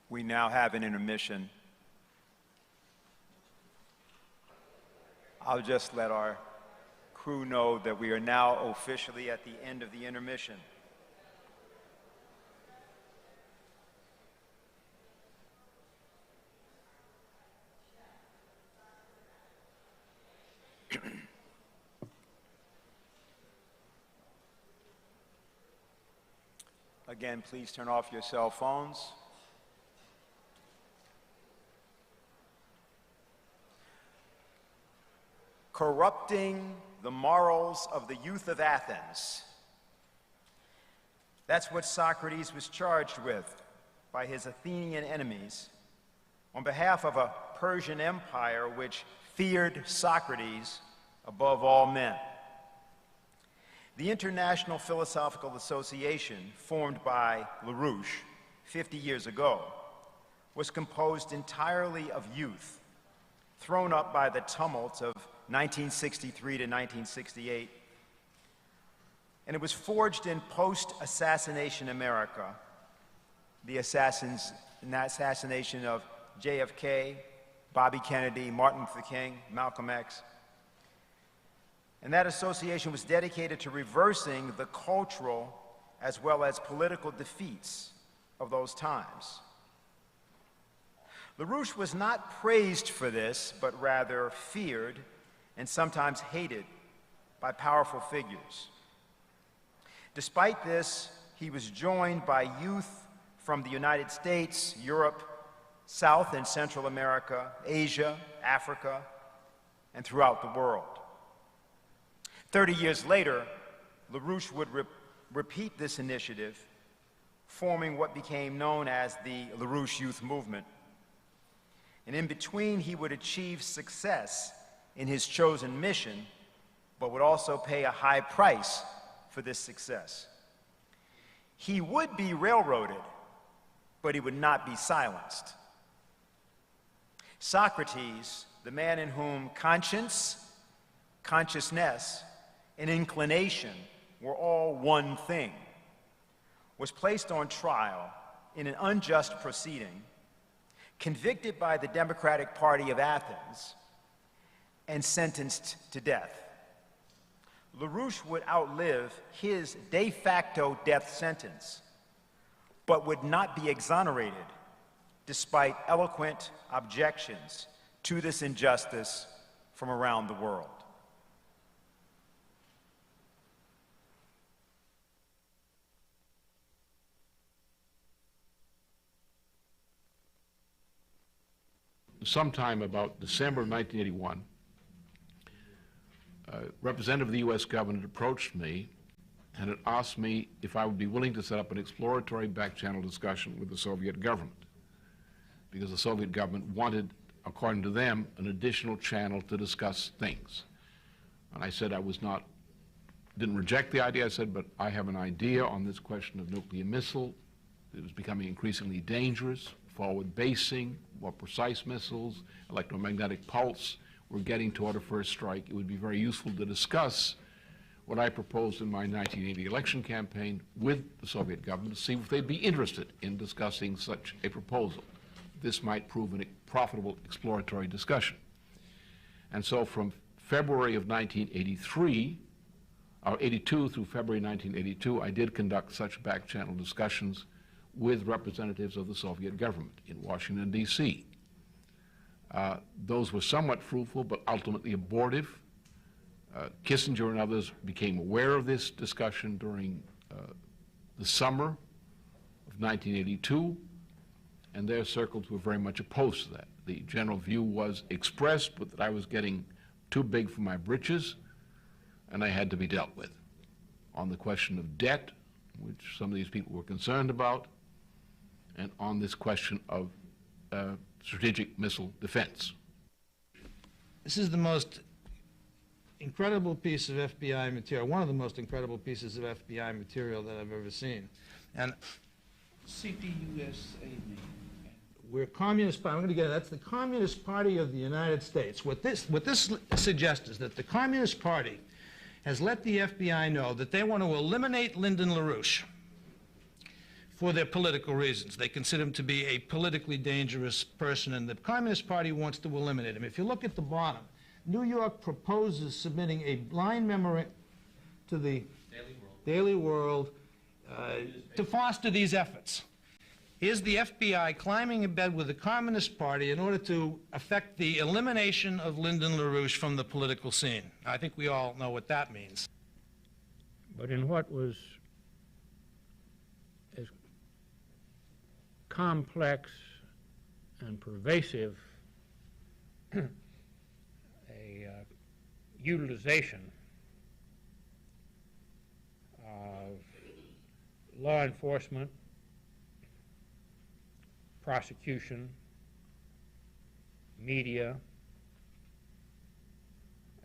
We now have an intermission. I'll just let our crew know that we are now officially at the end of the intermission. Again, please turn off your cell phones. Corrupting the morals of the youth of Athens. That's what Socrates was charged with by his Athenian enemies on behalf of a Persian empire which feared Socrates above all men. The International Philosophical Association, formed by LaRouche 50 years ago, was composed entirely of youth, thrown up by the tumult of 1963 to 1968, and it was forged in post-assassination America, the assassination of JFK, Bobby Kennedy, Martin Luther King, Malcolm X. And that association was dedicated to reversing the cultural as well as political defeats of those times. LaRouche was not praised for this, but rather feared and sometimes hated by powerful figures. Despite this, he was joined by youth from the United States, Europe, South and Central America, Asia, Africa, and throughout the world. 30 years later, LaRouche would repeat this initiative, forming what became known as the LaRouche Youth Movement. And in between, he would achieve success in his chosen mission, but would also pay a high price for this success. He would be railroaded, but he would not be silenced. Socrates, the man in whom conscience, consciousness, and inclination were all one thing, was placed on trial in an unjust proceeding, convicted by the Democratic Party of Athens, and sentenced to death. LaRouche would outlive his de facto death sentence, but would not be exonerated despite eloquent objections to this injustice from around the world. Sometime about December of 1981, a representative of the U.S. government approached me and had asked me if I would be willing to set up an exploratory back-channel discussion with the Soviet government, because the Soviet government wanted, according to them, an additional channel to discuss things. And I said didn't reject the idea. I said, but I have an idea on this question of nuclear missile. It was becoming increasingly dangerous, forward basing, more precise missiles, electromagnetic pulse. We're getting toward a first strike. It would be very useful to discuss what I proposed in my 1980 election campaign with the Soviet government to see if they'd be interested in discussing such a proposal. This might prove a profitable exploratory discussion. And so from February of 1983, or 82 through February 1982, I did conduct such back-channel discussions with representatives of the Soviet government in Washington, D.C. Those were somewhat fruitful, but ultimately abortive. Kissinger and others became aware of this discussion during the summer of 1982, and their circles were very much opposed to that. The general view was expressed, but that I was getting too big for my britches, and I had to be dealt with. On the question of debt, which some of these people were concerned about, and on this question of strategic missile defense. This is the most incredible piece of FBI material, one of the most incredible pieces of FBI material that I've ever seen. And CPUSA. we're Communist Party. I'm going to get it. That's the Communist Party of the United States. What this suggests is that the Communist Party has let the FBI know that they want to eliminate Lyndon LaRouche for their political reasons. They consider him to be a politically dangerous person, and the Communist Party wants to eliminate him. If you look at the bottom, New York proposes submitting a blind memorandum to the Daily World to foster these efforts. Is the FBI climbing in bed with the Communist Party in order to effect the elimination of Lyndon LaRouche from the political scene? I think we all know what that means. But in what was as complex and pervasive a utilization of law enforcement, prosecution, media,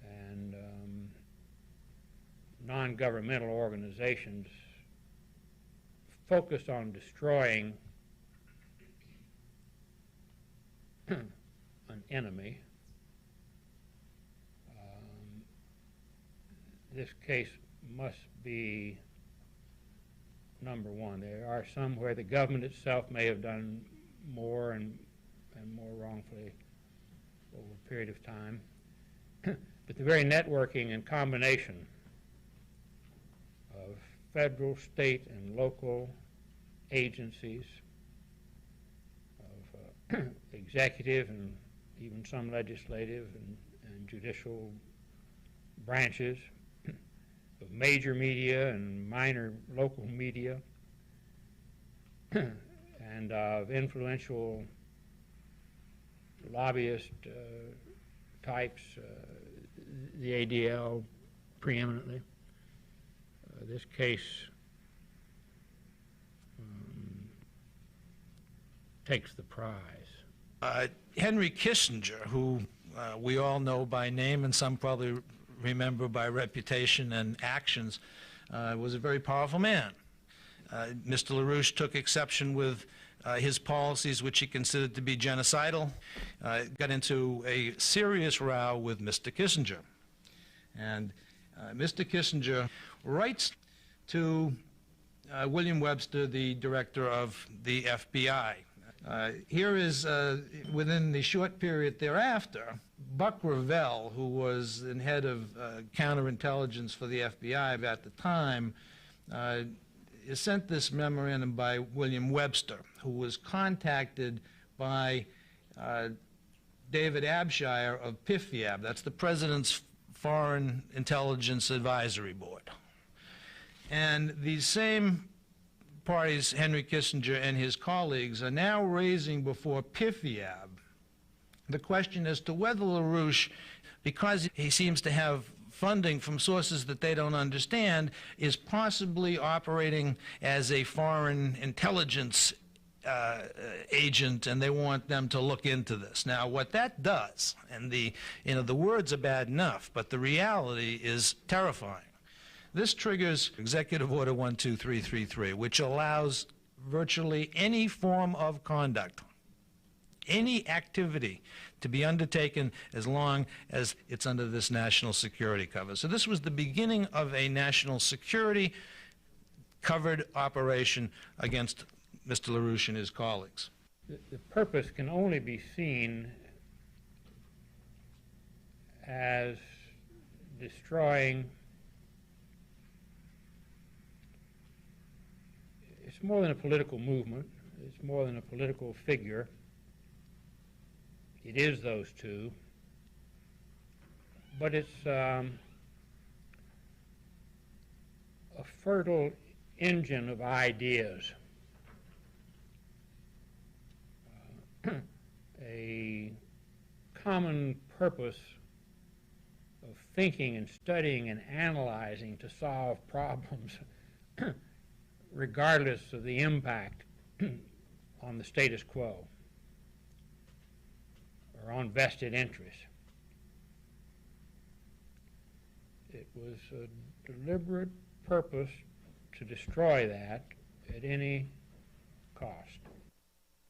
and non-governmental organizations focused on destroying an enemy. This case must be number one. There are some where the government itself may have done more and more wrongfully over a period of time. But the very networking and combination of federal, state, and local agencies, of executive and even some legislative and judicial branches, of major media and minor local media, and of influential lobbyist types, the ADL preeminently. This case takes the prize. Henry Kissinger, who we all know by name and some probably remember by reputation and actions, was a very powerful man. Mr. LaRouche took exception with his policies, which he considered to be genocidal, got into a serious row with Mr. Kissinger. And Mr. Kissinger writes to William Webster, the director of the FBI. Here is, within the short period thereafter, Buck Revell, who was the head of counterintelligence for the FBI at the time, is sent this memorandum by William Webster, who was contacted by David Abshire of PIFIAB. That's the President's Foreign Intelligence Advisory Board. And these same parties, Henry Kissinger and his colleagues, are now raising before PIFIAB the question as to whether LaRouche, because he seems to have funding from sources that they don't understand, is possibly operating as a foreign intelligence agent, and they want them to look into this. Now, what that does, and the words are bad enough, but the reality is terrifying. This triggers Executive Order 12333, which allows virtually any form of conduct, any activity, to be undertaken as long as it's under this national security cover. So this was the beginning of a national security covered operation against Mr. LaRouche and his colleagues. The purpose can only be seen as destroying. It's more than a political movement. It's more than a political figure. It is those two. But it's a fertile engine of ideas. A common purpose of thinking and studying and analyzing to solve problems regardless of the impact on the status quo or on vested interests. It was a deliberate purpose to destroy that at any cost.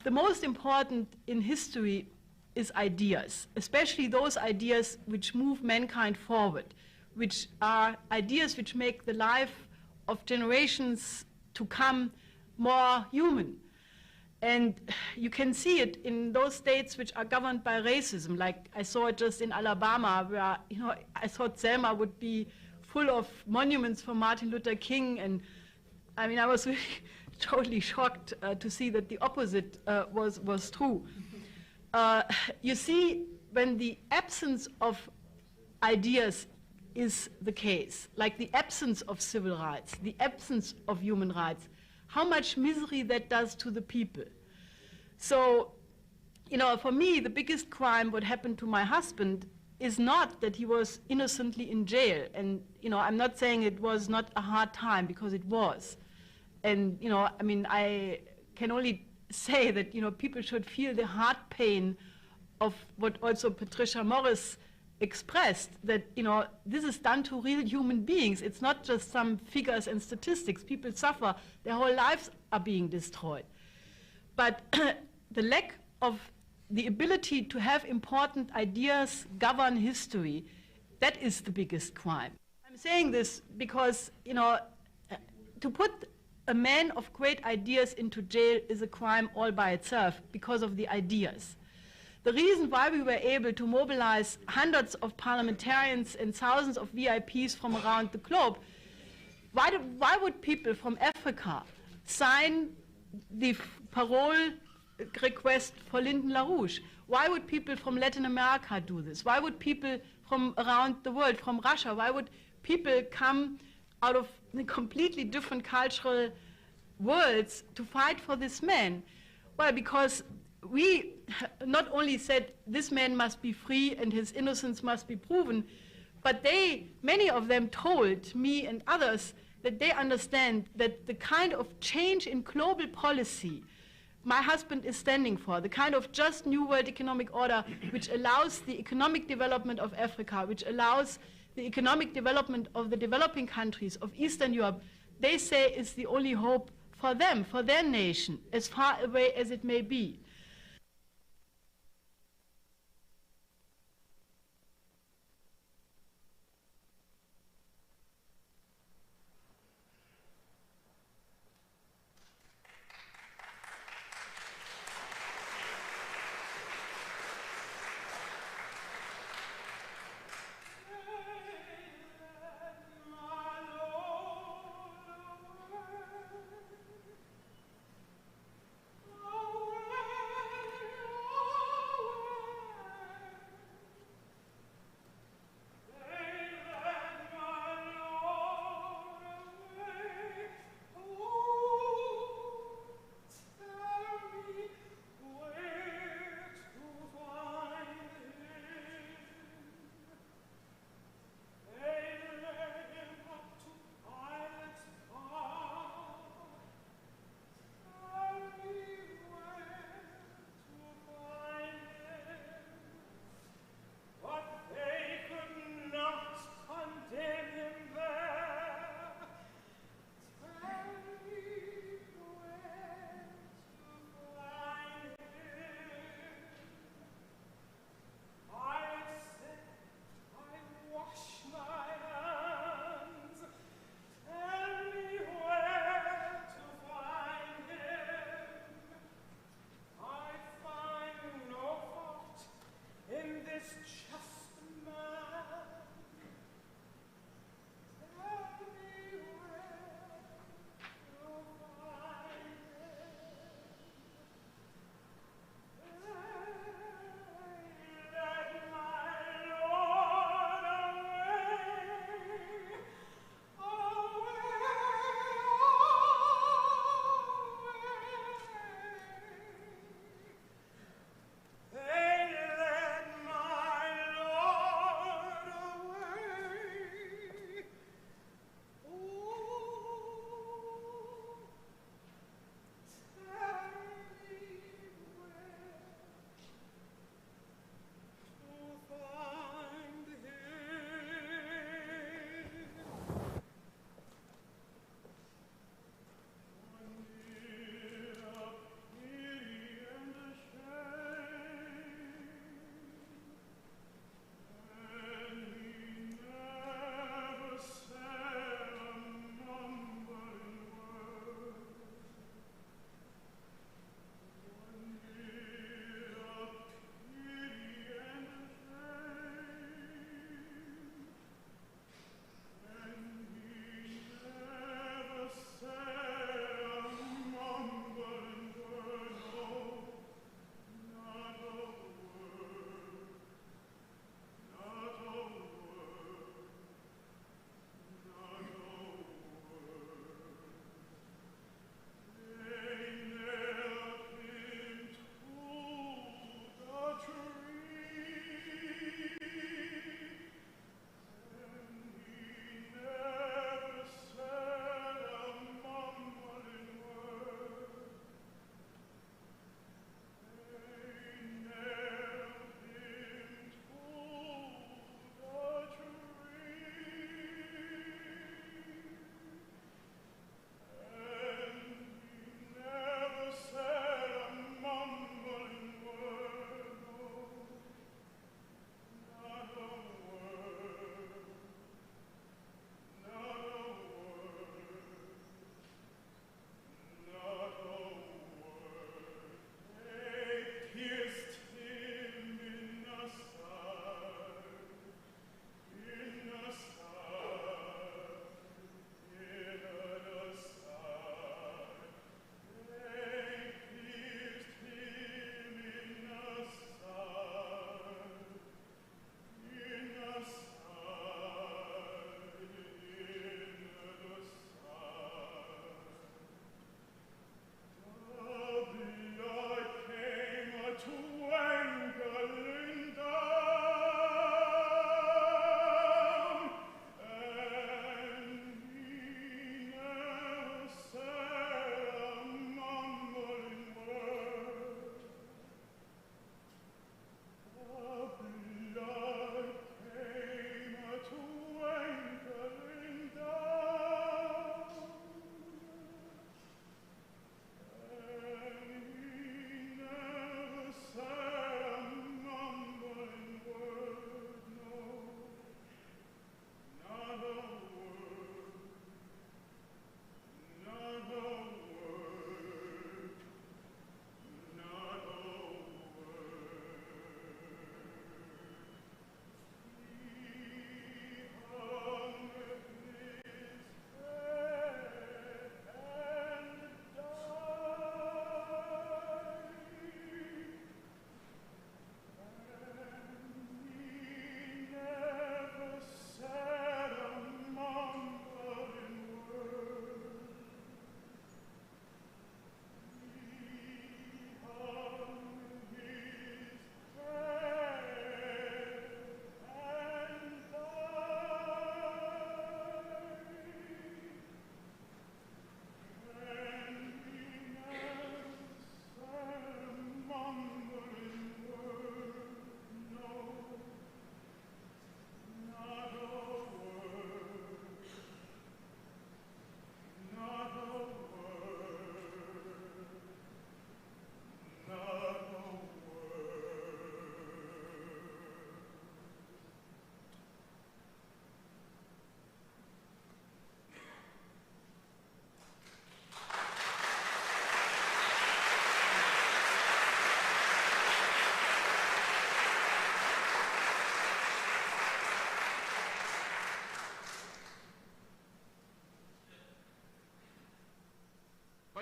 The most important in history is ideas, especially those ideas which move mankind forward, which are ideas which make the life of generations to come more human. And you can see it in those states which are governed by racism. Like I saw it just in Alabama, where I thought Selma would be full of monuments for Martin Luther King, and I mean I was really totally shocked to see that the opposite was true. You see, when the absence of ideas is the case, like the absence of civil rights, the absence of human rights, how much misery that does to the people. So, for me, the biggest crime what happened to my husband is not that he was innocently in jail. And, I'm not saying it was not a hard time, because it was. And, I mean, I can only say that, people should feel the heart pain of what also Patricia Morris expressed, that this is done to real human beings. It's not just some figures and statistics. People suffer, their whole lives are being destroyed. But the lack of the ability to have important ideas govern history, that is the biggest crime. I'm saying this because to put a man of great ideas into jail is a crime all by itself because of the ideas. The reason why we were able to mobilize hundreds of parliamentarians and thousands of VIPs from around the globe, why would people from Africa sign the parole request for Lyndon LaRouche? Why would people from Latin America do this? Why would people from around the world, from Russia, why would people come out of completely different cultural worlds to fight for this man? Well, because we not only said this man must be free and his innocence must be proven, but many of them told me and others that they understand that the kind of change in global policy my husband is standing for, the kind of just new world economic order which allows the economic development of Africa, which allows the economic development of the developing countries of Eastern Europe, they say is the only hope for them, for their nation, as far away as it may be.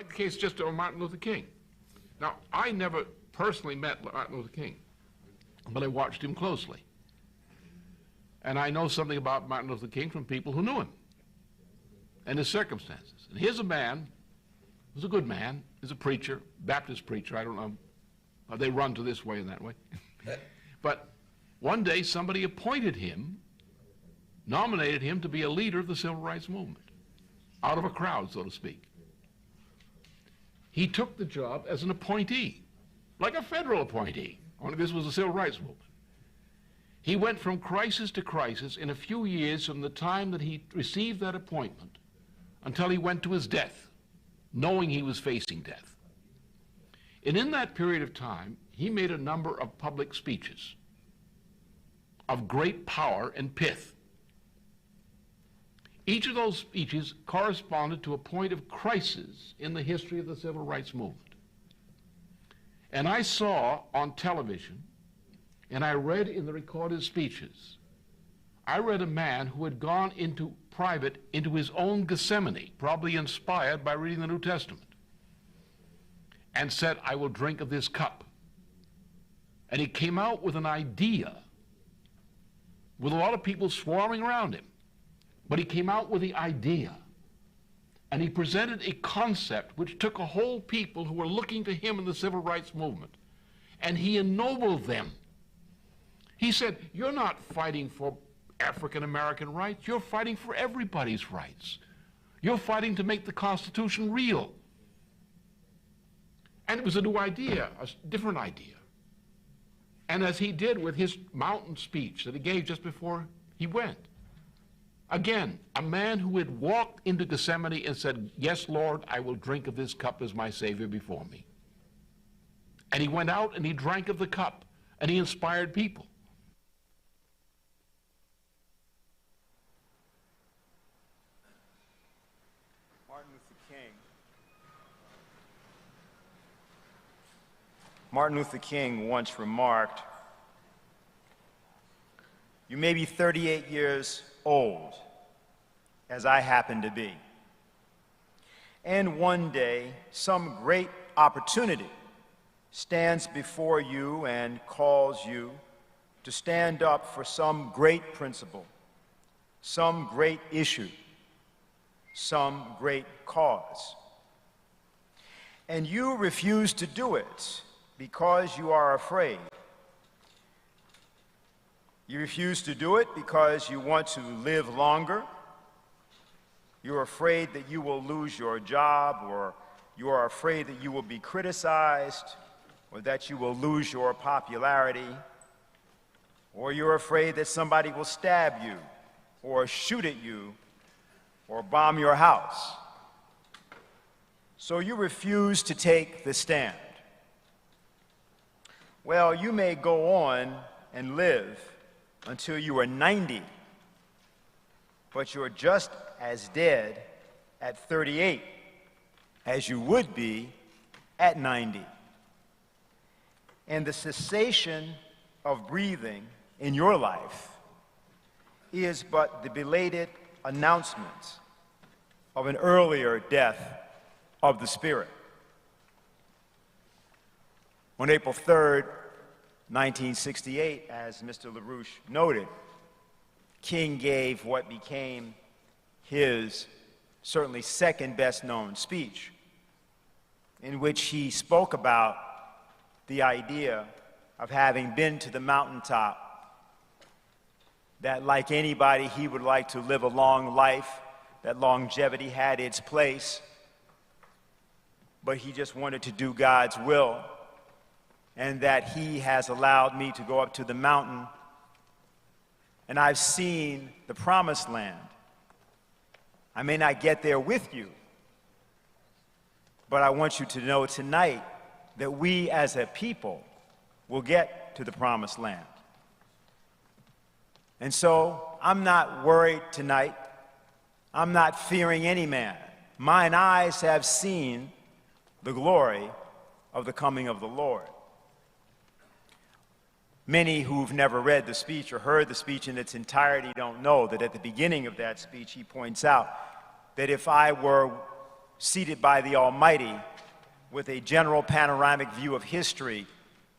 like the case just of Martin Luther King. Now, I never personally met Martin Luther King, but I watched him closely. And I know something about Martin Luther King from people who knew him and his circumstances. And here's a man who's a good man, is a preacher, Baptist preacher, I don't know. They run to this way and that way. But one day somebody appointed him, nominated him to be a leader of the civil rights movement, out of a crowd, so to speak. He took the job as an appointee, like a federal appointee, only this was the civil rights movement. He went from crisis to crisis in a few years from the time that he received that appointment until he went to his death, knowing he was facing death. And in that period of time, he made a number of public speeches of great power and pith. Each of those speeches corresponded to a point of crisis in the history of the civil rights movement. And I saw on television, and I read in the recorded speeches, I read a man who had gone into private, into his own Gethsemane, probably inspired by reading the New Testament, and said, I will drink of this cup. And he came out with an idea, with a lot of people swarming around him. But he came out with the idea, and he presented a concept which took a whole people who were looking to him in the civil rights movement, and he ennobled them. He said, you're not fighting for African-American rights, you're fighting for everybody's rights. You're fighting to make the Constitution real. And it was a new idea, a different idea. And as he did with his mountain speech that he gave just before he went, again, a man who had walked into Gethsemane and said, yes, Lord, I will drink of this cup as my Savior before me. And he went out and he drank of the cup, and he inspired people. Martin Luther King once remarked, you may be 38 years old, as I happen to be, and one day some great opportunity stands before you and calls you to stand up for some great principle, some great issue, some great cause. And you refuse to do it because you are afraid. You refuse to do it because you want to live longer. You're afraid that you will lose your job, or you are afraid that you will be criticized, or that you will lose your popularity, or you're afraid that somebody will stab you, or shoot at you, or bomb your house. So you refuse to take the stand. Well, you may go on and live until you are 90, but you're just as dead at 38 as you would be at 90. And the cessation of breathing in your life is but the belated announcement of an earlier death of the spirit. On April 3rd, 1968, as Mr. LaRouche noted, King gave what became his certainly second best known speech, in which he spoke about the idea of having been to the mountaintop, that like anybody he would like to live a long life, that longevity had its place, but he just wanted to do God's will, and that he has allowed me to go up to the mountain, and I've seen the promised land. I may not get there with you, but I want you to know tonight that we as a people will get to the promised land. And so I'm not worried tonight. I'm not fearing any man. Mine eyes have seen the glory of the coming of the Lord. Many who've never read the speech or heard the speech in its entirety don't know that at the beginning of that speech he points out that if I were seated by the Almighty with a general panoramic view of history,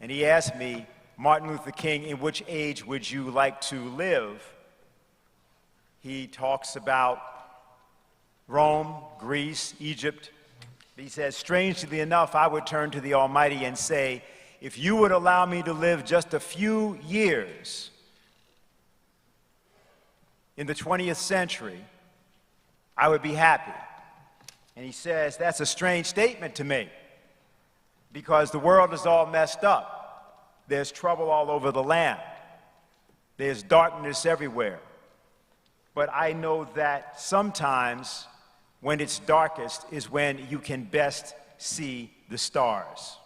and he asked me, Martin Luther King, in which age would you like to live? He talks about Rome, Greece, Egypt. He says, strangely enough, I would turn to the Almighty and say, if you would allow me to live just a few years in the 20th century, I would be happy. And he says, that's a strange statement to me, because the world is all messed up. There's trouble all over the land. There's darkness everywhere. But I know that sometimes when it's darkest is when you can best see the stars.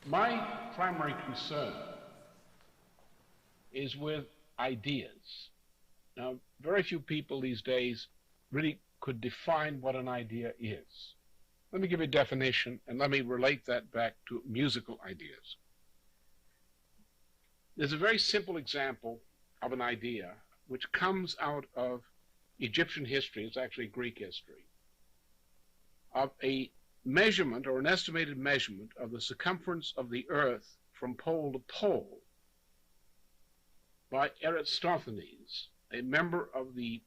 My primary concern is with ideas. Now, very few people these days really could define what an idea is. Let me give you a definition, and let me relate that back to musical ideas. There's a very simple example of an idea which comes out of Egyptian history, it's actually Greek history, of a measurement or an estimated measurement of the circumference of the earth from pole to pole by Eratosthenes, a member of the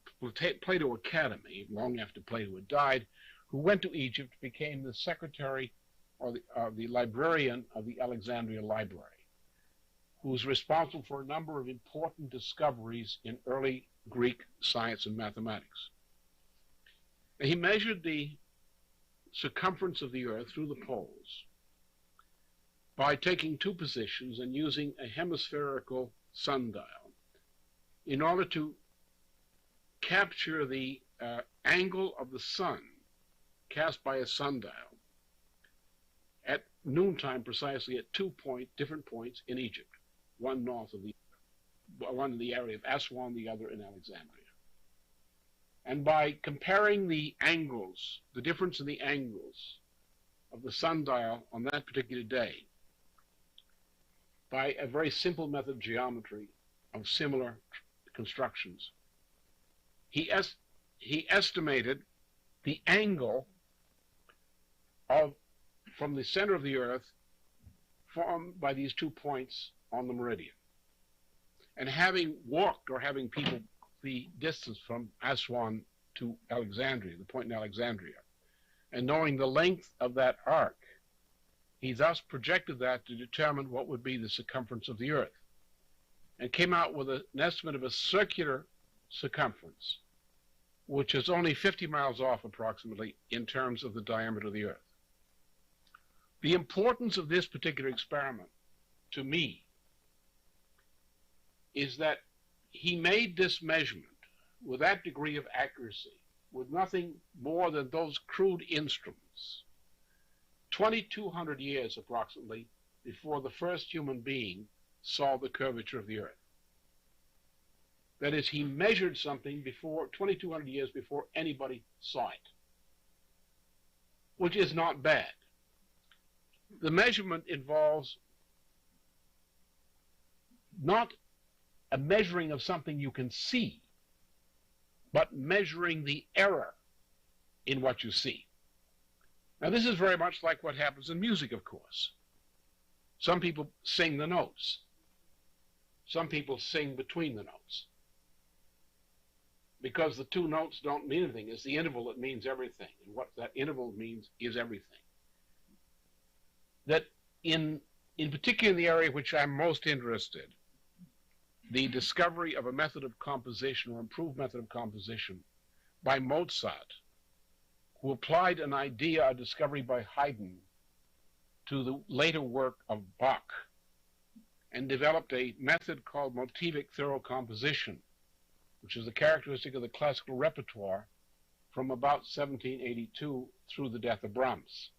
Plato Academy, long after Plato had died, who went to Egypt, became the secretary or the librarian of the Alexandria Library, who was responsible for a number of important discoveries in early Greek science and mathematics. And he measured the circumference of the earth through the poles by taking two positions and using a hemispherical sundial in order to capture the angle of the sun cast by a sundial at noontime precisely at different points in Egypt, one north of one in the area of Aswan, the other in Alexandria. And by comparing the angles, the difference in the angles of the sundial on that particular day, by a very simple method of geometry of similar constructions, he estimated the angle from the center of the earth formed by these 2 points on the meridian. And having walked, or having people the distance from Aswan to Alexandria, the point in Alexandria, and knowing the length of that arc, he thus projected that to determine what would be the circumference of the earth, and came out with an estimate of a circular circumference, which is only 50 miles off approximately in terms of the diameter of the earth. The importance of this particular experiment, to me, is that he made this measurement with that degree of accuracy, with nothing more than those crude instruments, 2,200 years approximately before the first human being saw the curvature of the earth. That is, he measured something 2,200 years before anybody saw it, which is not bad. The measurement involves not a measuring of something you can see, but measuring the error in what you see. Now, this is very much like what happens in music, of course. Some people sing the notes. Some people sing between the notes. Because the two notes don't mean anything. It's the interval that means everything. And what that interval means is everything. That in particular in the area which I'm most interested, the discovery of a method of composition or improved method of composition by Mozart, who applied an idea, a discovery by Haydn, to the later work of Bach, and developed a method called motivic thorough composition, which is a characteristic of the classical repertoire from about 1782 through the death of Brahms.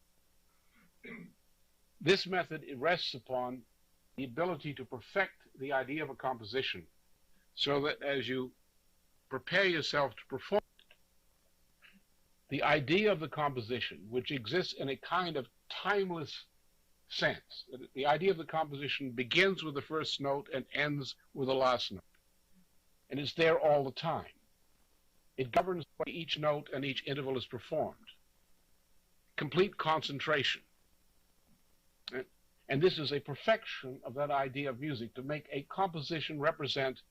This method rests upon the ability to perfect the idea of a composition so that as you prepare yourself to perform it, the idea of the composition, which exists in a kind of timeless sense, the idea of the composition begins with the first note and ends with the last note, and it's there all the time. It governs the way each note and each interval is performed. Complete concentration. And this is a perfection of that idea of music, to make a composition represent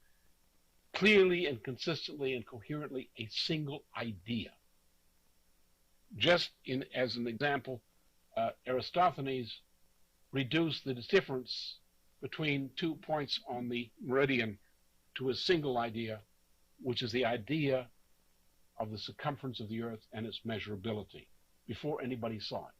clearly and consistently and coherently a single idea. Just as an example, Eratosthenes reduced the difference between 2 points on the meridian to a single idea, which is the idea of the circumference of the earth and its measurability, before anybody saw it.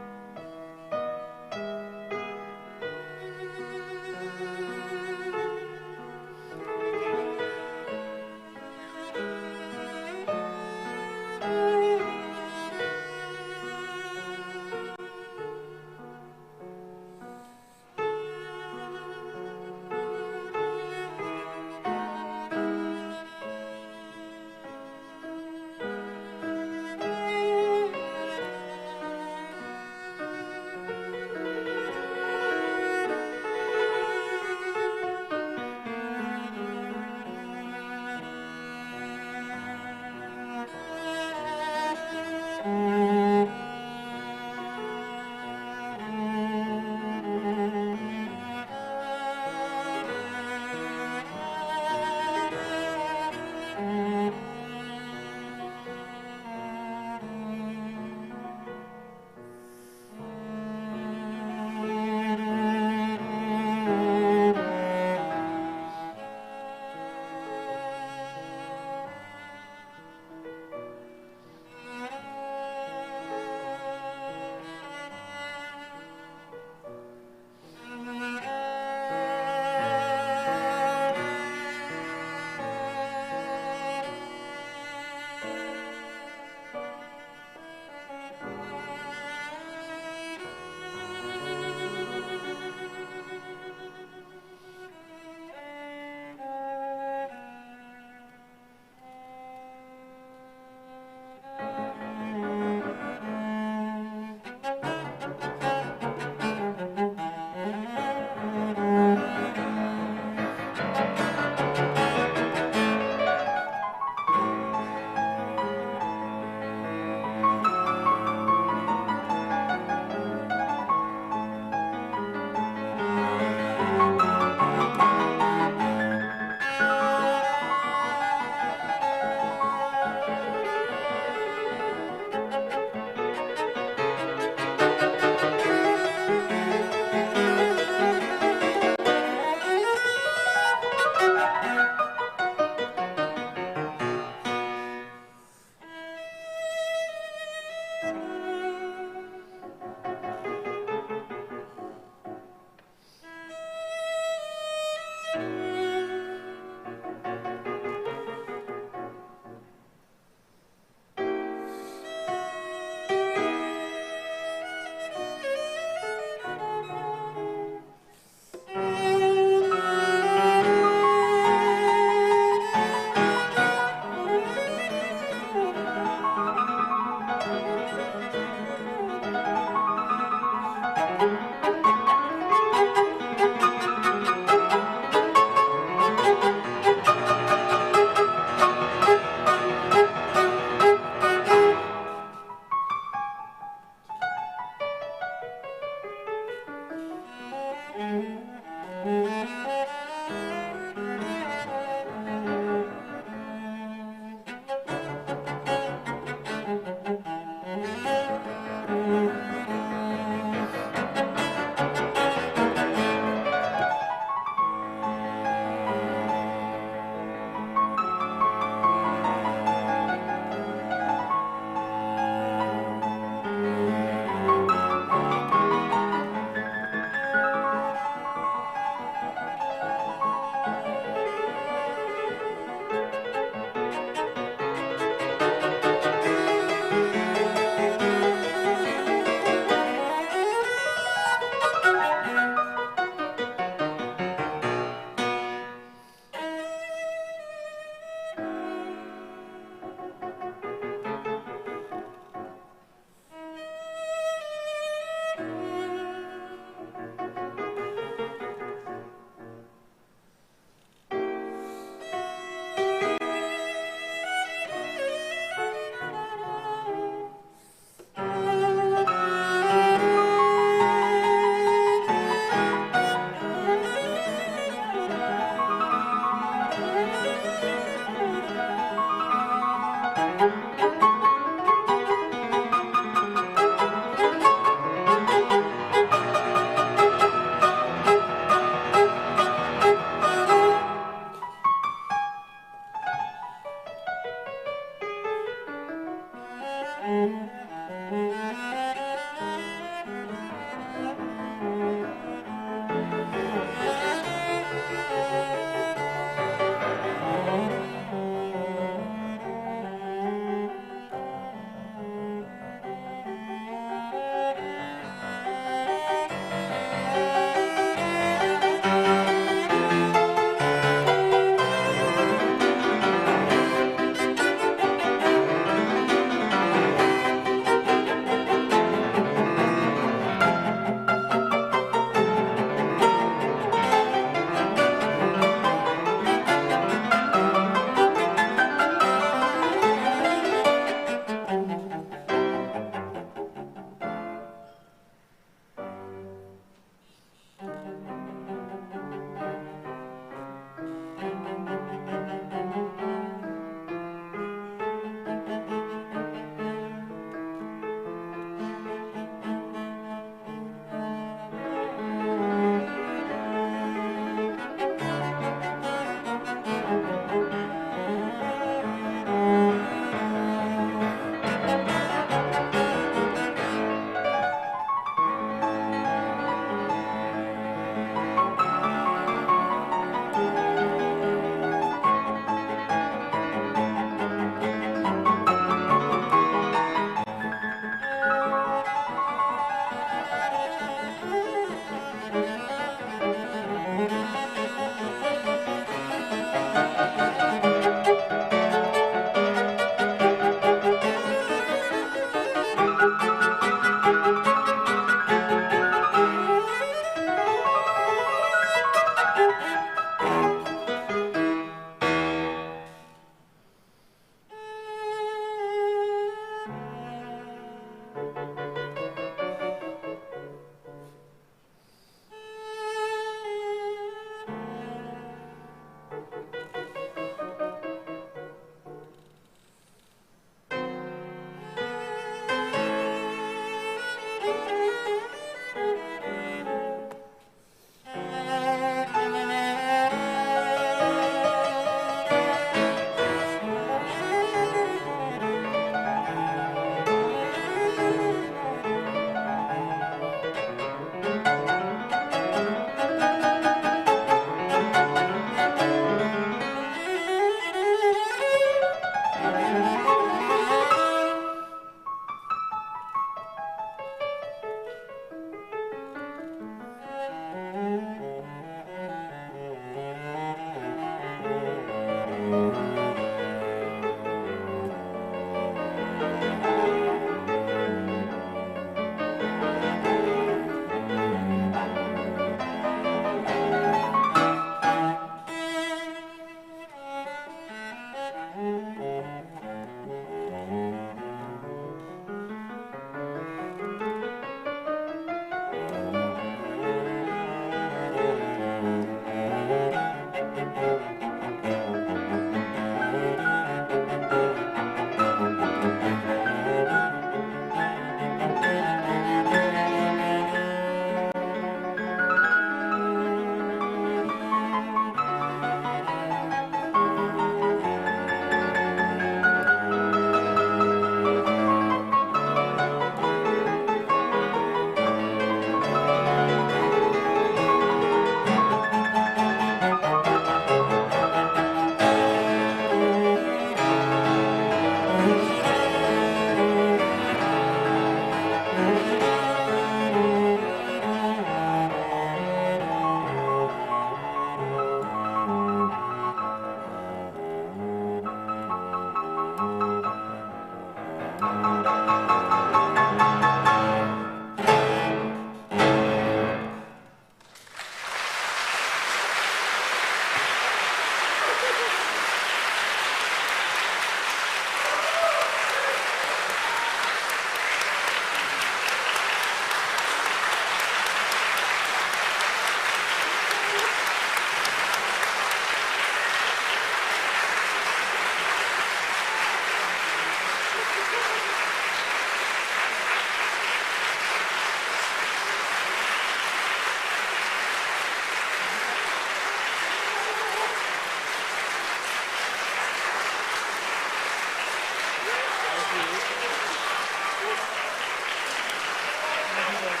We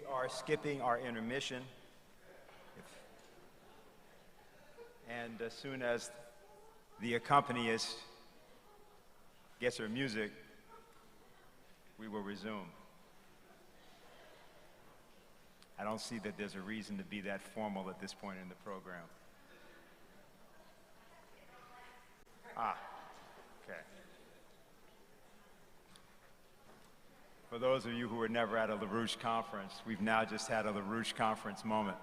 are skipping our intermission. And as soon as the accompanist gets her music, we will resume. I don't see that there's a reason to be that formal at this point in the program. Okay. For those of you who were never at a LaRouche conference, we've now just had a LaRouche conference moment.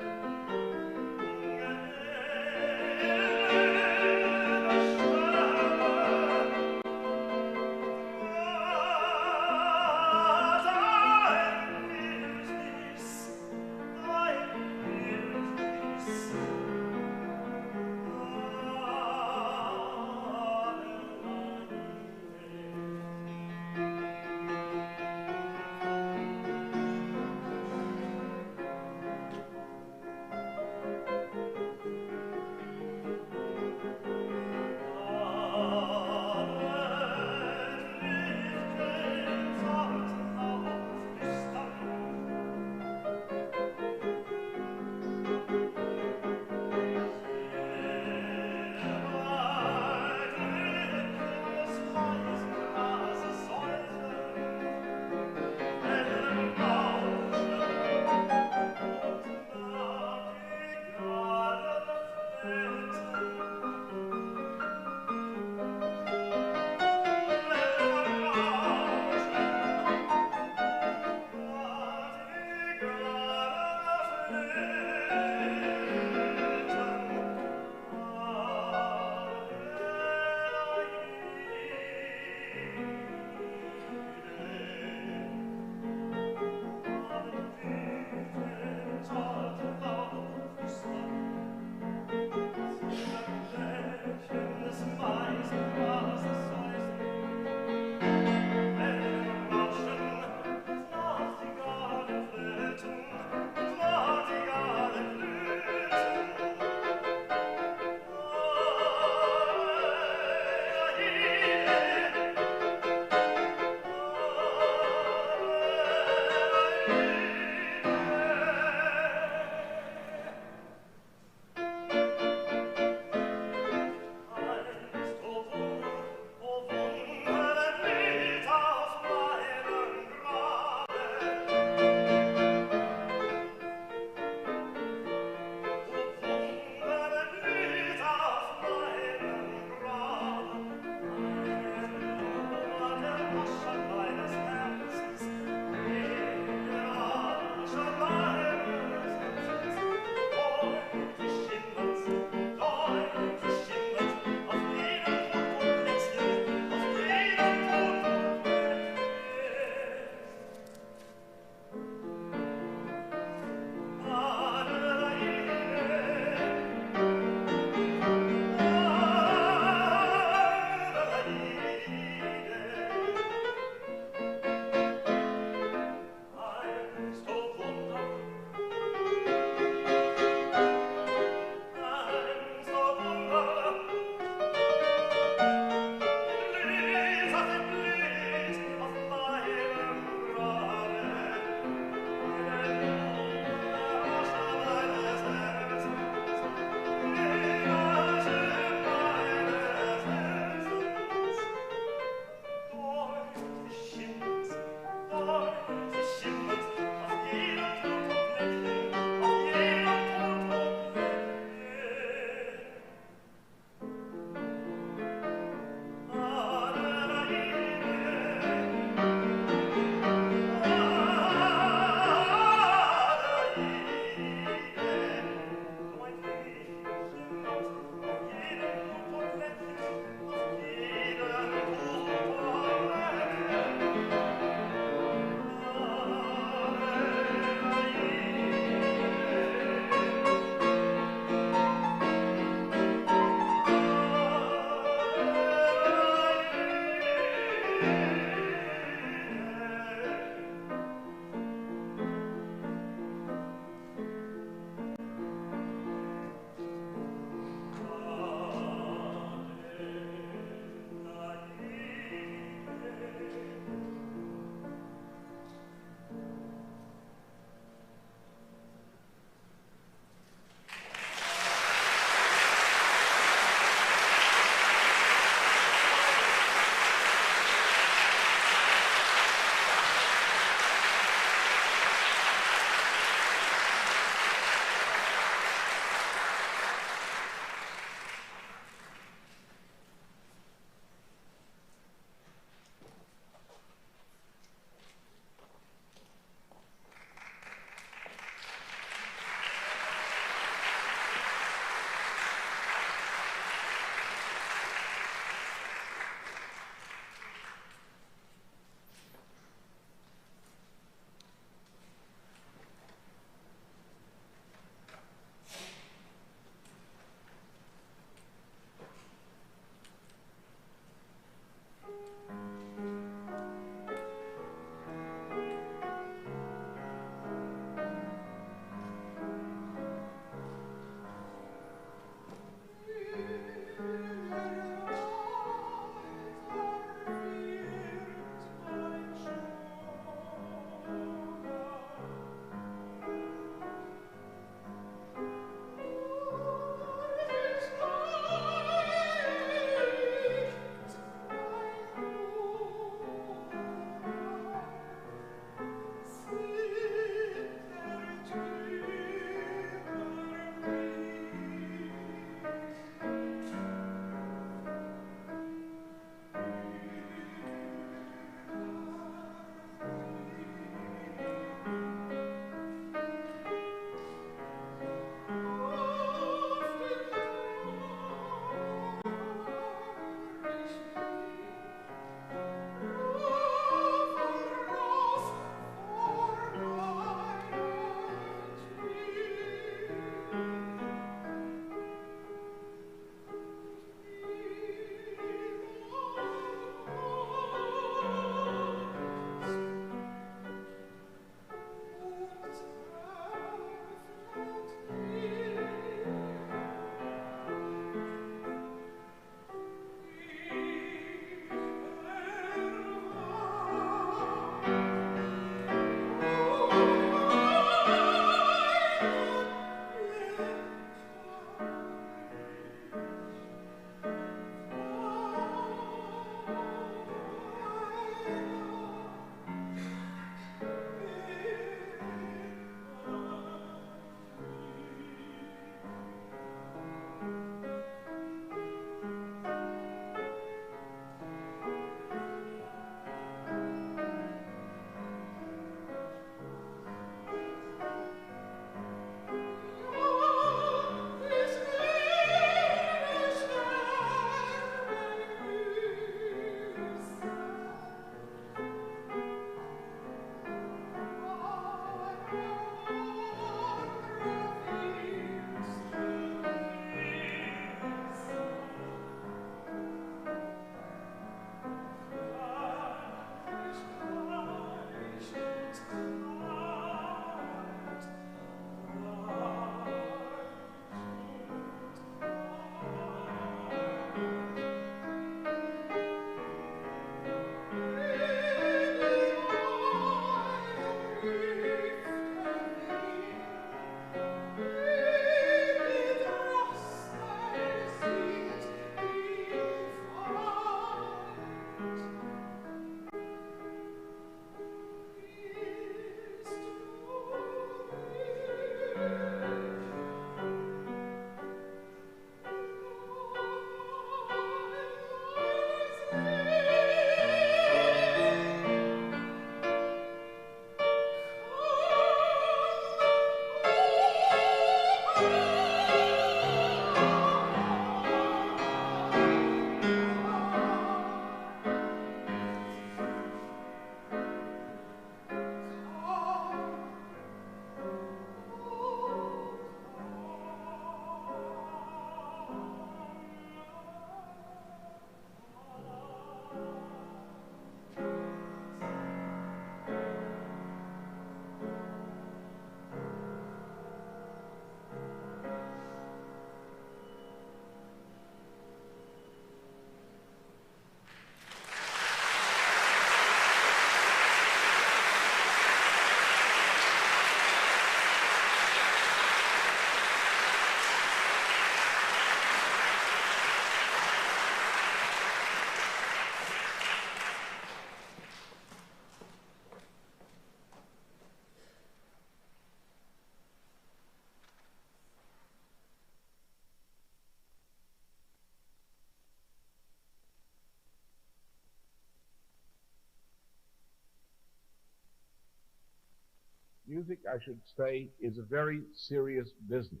music, I should say, is a very serious business.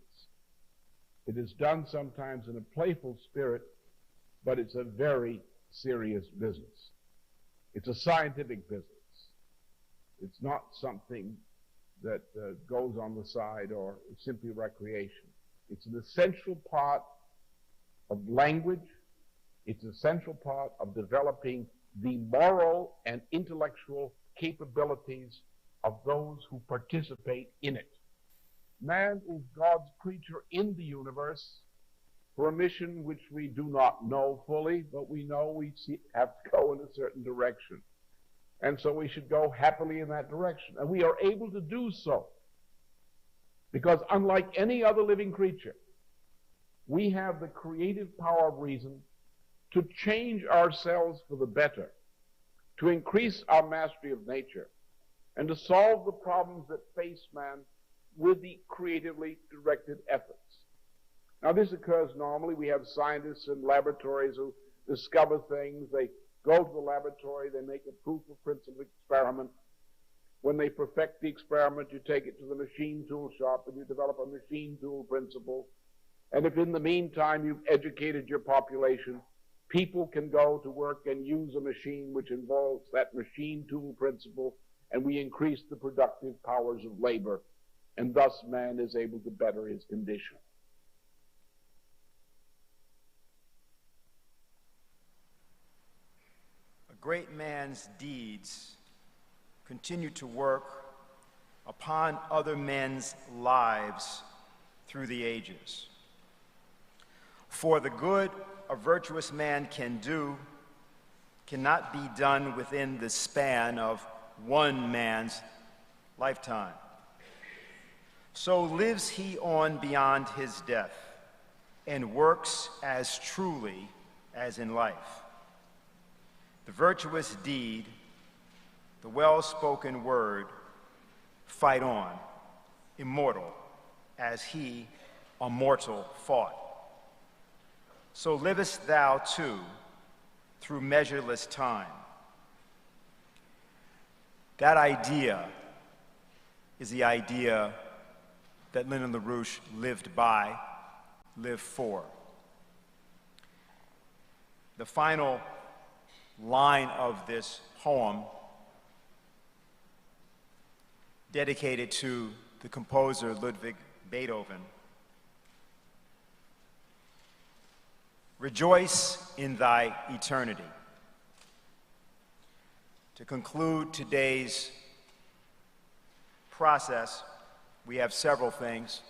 It is done sometimes in a playful spirit, but it's a very serious business. It's a scientific business. It's not something that goes on the side or is simply recreation. It's an essential part of language. It's an essential part of developing the moral and intellectual capabilities of those who participate in it. Man is God's creature in the universe for a mission which we do not know fully, but we know we have to go in a certain direction. And so we should go happily in that direction. And we are able to do so because unlike any other living creature, we have the creative power of reason to change ourselves for the better, to increase our mastery of nature, and to solve the problems that face man with the creatively directed efforts. Now, this occurs normally. We have scientists in laboratories who discover things. They go to the laboratory, they make a proof of principle experiment. When they perfect the experiment, you take it to the machine tool shop and you develop a machine tool principle. And if in the meantime you've educated your population, people can go to work and use a machine which involves that machine tool principle, and we increase the productive powers of labor, and thus man is able to better his condition. A great man's deeds continue to work upon other men's lives through the ages. For the good a virtuous man can do cannot be done within the span of one man's lifetime. So lives he on beyond his death and works as truly as in life. The virtuous deed, the well-spoken word, fight on, immortal, as he, a mortal, fought. So livest thou too, through measureless time. That idea is the idea that Lyndon LaRouche lived by, lived for. The final line of this poem, dedicated to the composer Ludwig Beethoven. Rejoice in thy eternity. To conclude today's process, we have several things,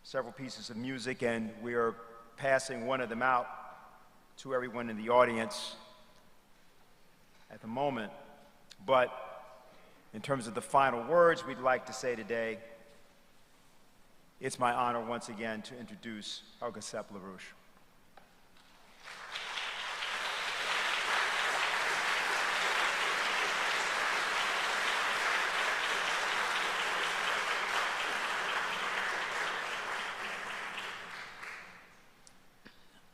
several pieces of music, and we are passing one of them out to everyone in the audience at the moment. But in terms of the final words we'd like to say today, it's my honor once again to introduce Helga Zepp-LaRouche.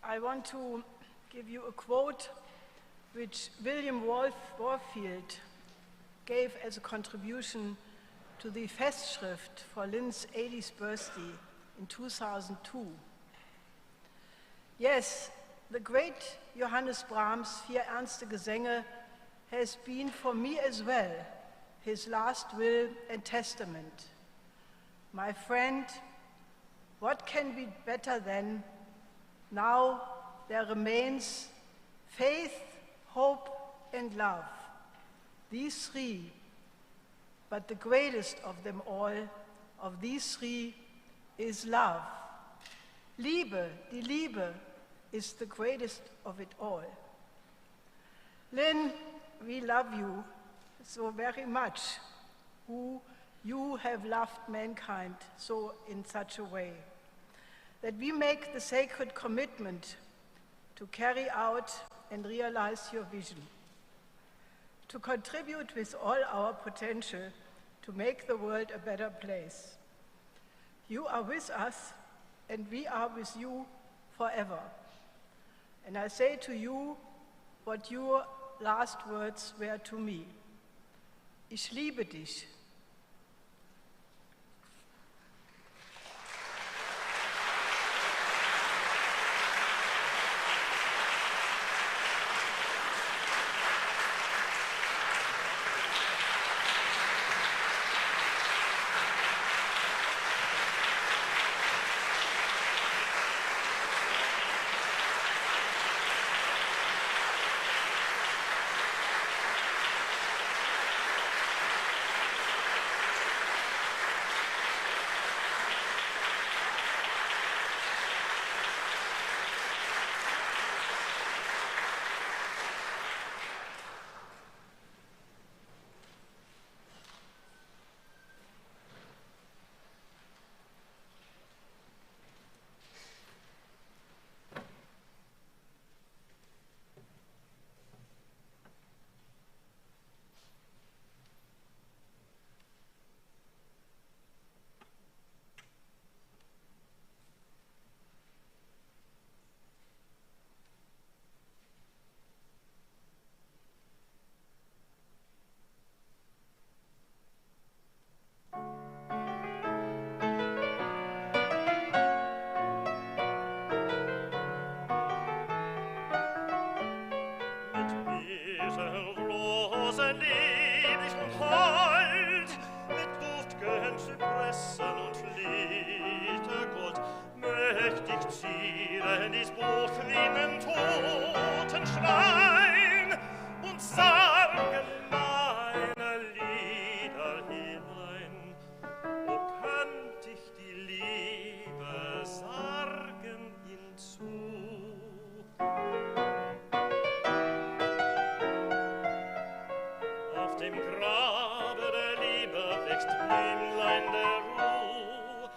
I want to give you a quote which William Warfield gave as a contribution to the Festschrift for Lynn's 80th birthday in 2002. Yes, the great Johannes Brahms' Vier Ernste Gesänge has been for me as well his last will and testament. My friend, what can be better than now there remains faith, hope, and love. These three, but the greatest of them all, of these three, is love. Liebe, die Liebe, is the greatest of it all. Lynn, we love you so very much, who you have loved mankind so in such a way, that we make the sacred commitment to carry out and realize your vision, to contribute with all our potential to make the world a better place. You are with us, and we are with you forever. And I say to you what your last words were to me. Ich liebe dich. Rosen lieblich und hold, mit duft'gen Zypressen und Fliedergold, mächtig zieren dies Buch wie nen Totenschrein und sagen meine Lieder hinein. O könnt ich die Liebe sagen hinzu. Auf dem Grabe der Liebe wächst Blümlein der Ruh.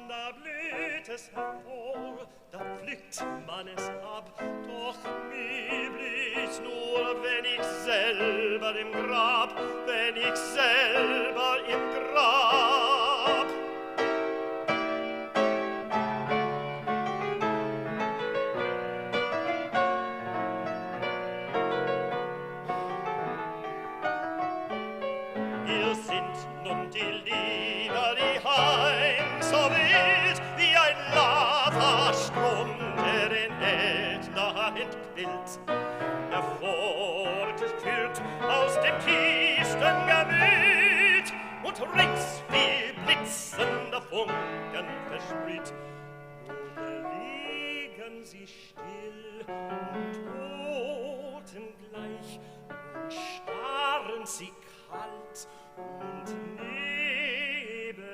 Da blüht es hervor, da pflückt man es ab. Doch mir blüht's nur, wenn ich selber im Grab, wenn ich selber im Grab. Hier sind nun die Lieder, die heim so wild wie ein Lavastrom, der den Ätna entquillt, hervorgekühlt aus dem tiefsten Gemüt und rings wie blitzender Funken versprüht. Und liegen sie still und totengleich und starren sie kalt und nebelbleich.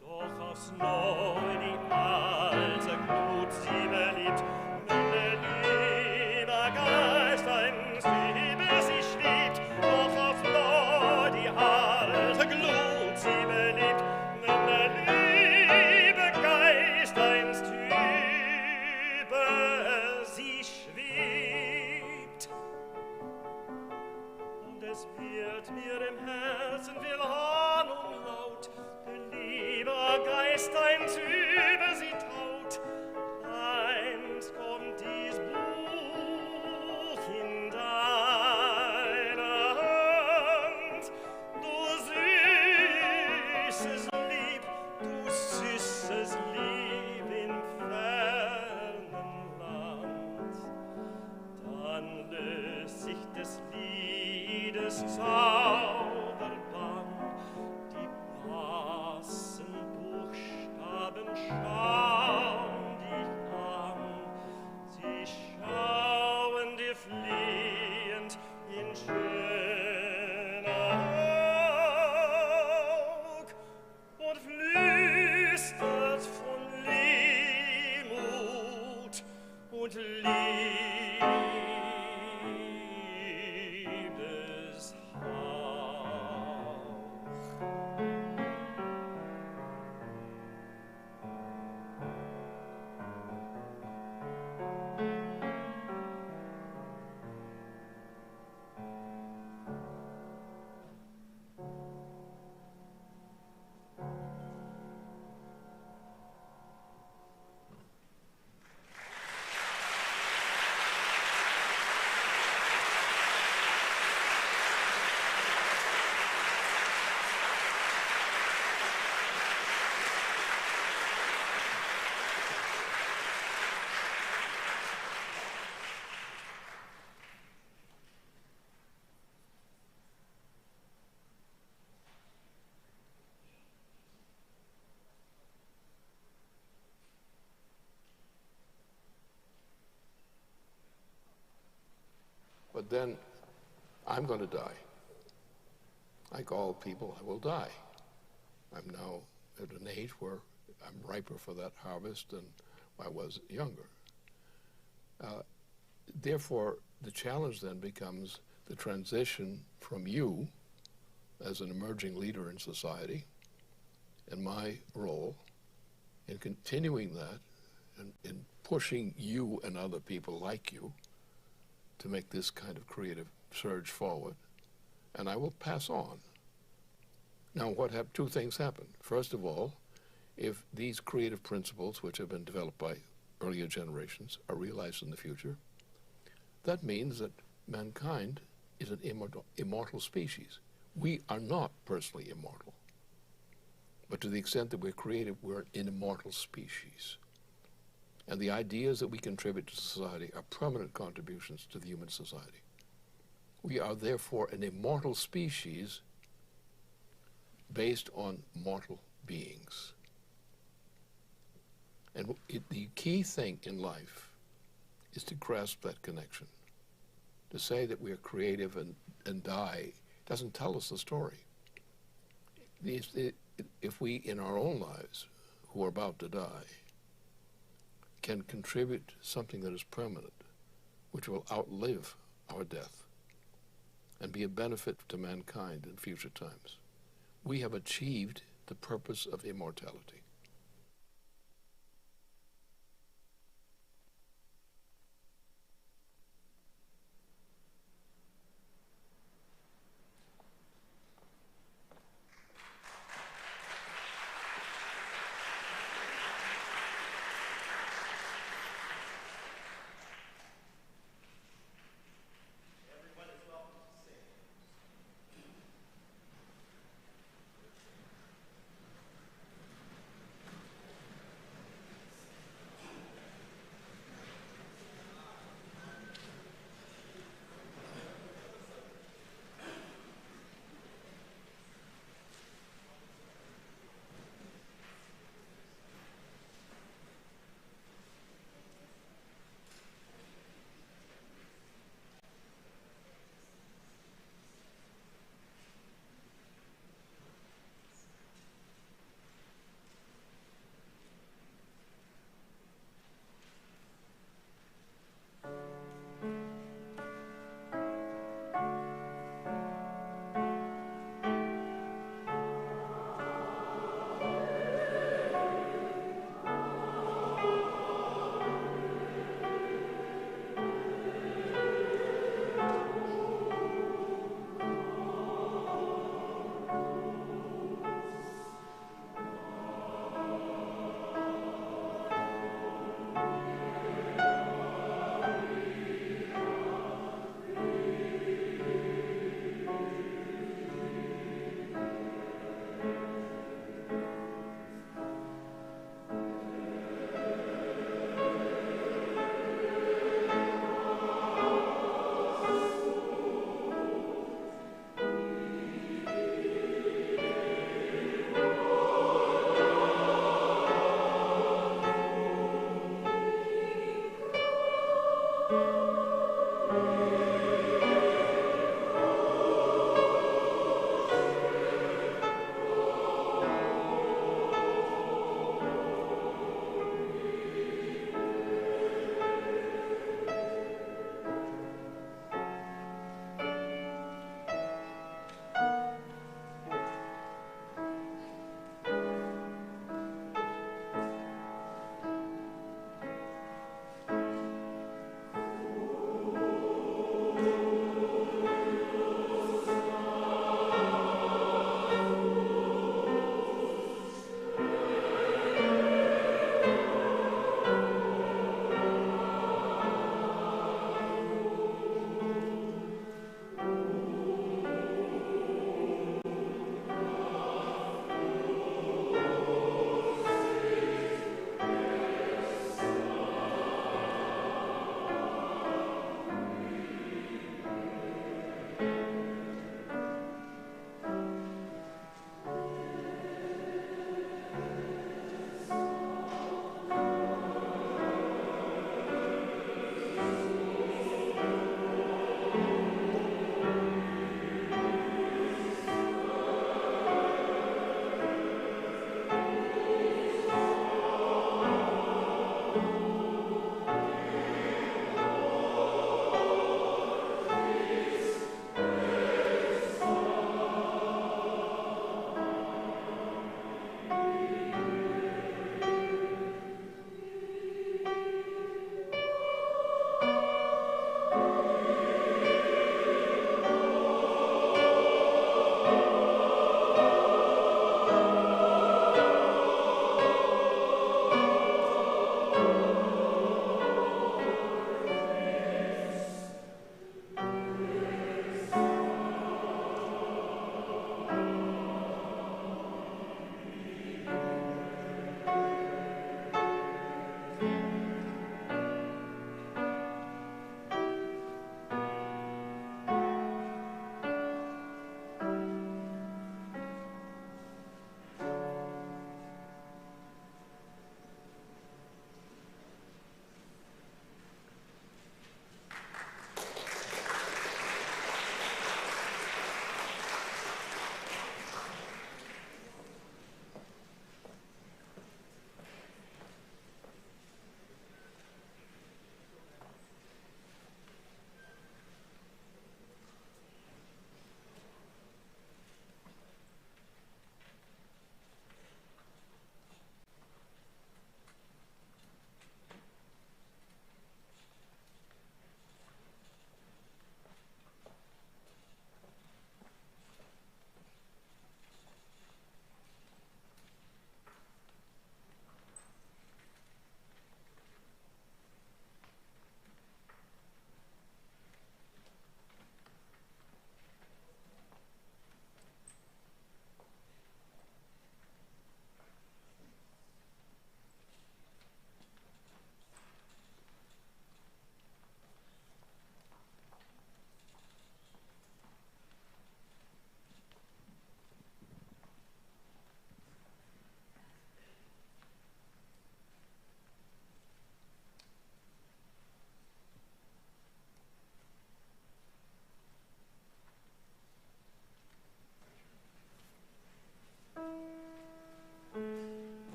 Doch aufs Neu die alte Glut sie beliebt, wenn der liebe Geist einst über sie schwebt. Doch aufs Neu die alte Glut sie beliebt, wenn der liebe Geist einst über sie schwebt. Und es wird mir im Herzen viel Ahnung laut, der lieber Geist einst über sie taut. Einst kommt dies Buch in deine Hand, du süßes Lieb, du süßes Lieb im fernen Land. Dann löst sich des Liedes Zauberband, die blassen Buchstaben schauen dich an, sie schauen dir fliehend in schöner Aug und flüstert von Liebmut und But then I'm going to die. Like all people, I will die. I'm now at an age where I'm riper for that harvest than I was younger. Therefore, the challenge then becomes the transition from you as an emerging leader in society and my role in continuing that and in pushing you and other people like you to make this kind of creative surge forward, and I will pass on. Now, two things happen. First of all, if these creative principles which have been developed by earlier generations are realized in the future, that means that mankind is an immortal species. We are not personally immortal, but to the extent that we're creative, we're an immortal species. And the ideas that we contribute to society are permanent contributions to the human society. We are therefore an immortal species based on mortal beings. And the key thing in life is to grasp that connection. To say that we are creative and die doesn't tell us the story. If we, in our own lives, who are about to die, can contribute something that is permanent, which will outlive our death and be a benefit to mankind in future times, we have achieved the purpose of immortality.